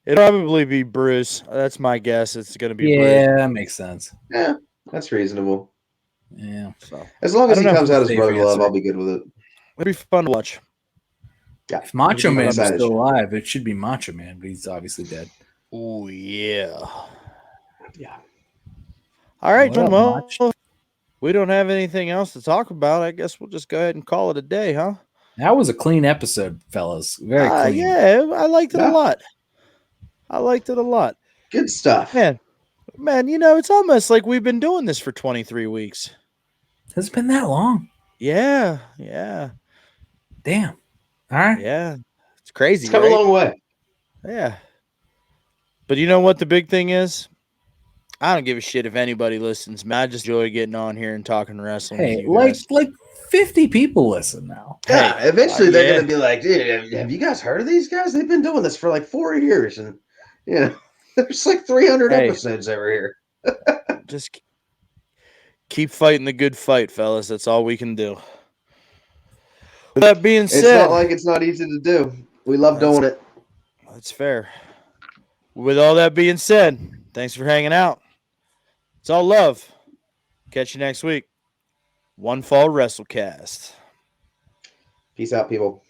It'll probably be Bruce. That's my guess. It's going to be Bruce. Yeah, that makes sense. Yeah, that's reasonable. Yeah. So as long as he comes out as Brother Love, I'll be good with it. It'll be fun to watch. Yeah. If Macho Man is still alive, it should be Macho Man, but he's obviously dead. Oh yeah. Yeah. All right, well, we don't have anything else to talk about. I guess we'll just go ahead and call it a day, huh? That was a clean episode, fellas. Very clean. Yeah, I liked it a lot. Good stuff. Man, it's almost like we've been doing this for 23 weeks. Has it been that long? Yeah. Damn. All right. Yeah. It's crazy. It's come a long way. Yeah. But you know what the big thing is? I don't give a shit if anybody listens, man. I just enjoy getting on here and talking wrestling. Hey, like 50 people listen now. Yeah, eventually they're going to be like, dude, have you guys heard of these guys? They've been doing this for like 4 years. And, there's like 300 episodes over here. Just keep fighting the good fight, fellas. That's all we can do. With that being said, it's not like it's not easy to do. We love doing it. That's fair. With all that being said, thanks for hanging out. It's all love. Catch you next week. One Fall WrestleCast. Peace out, people.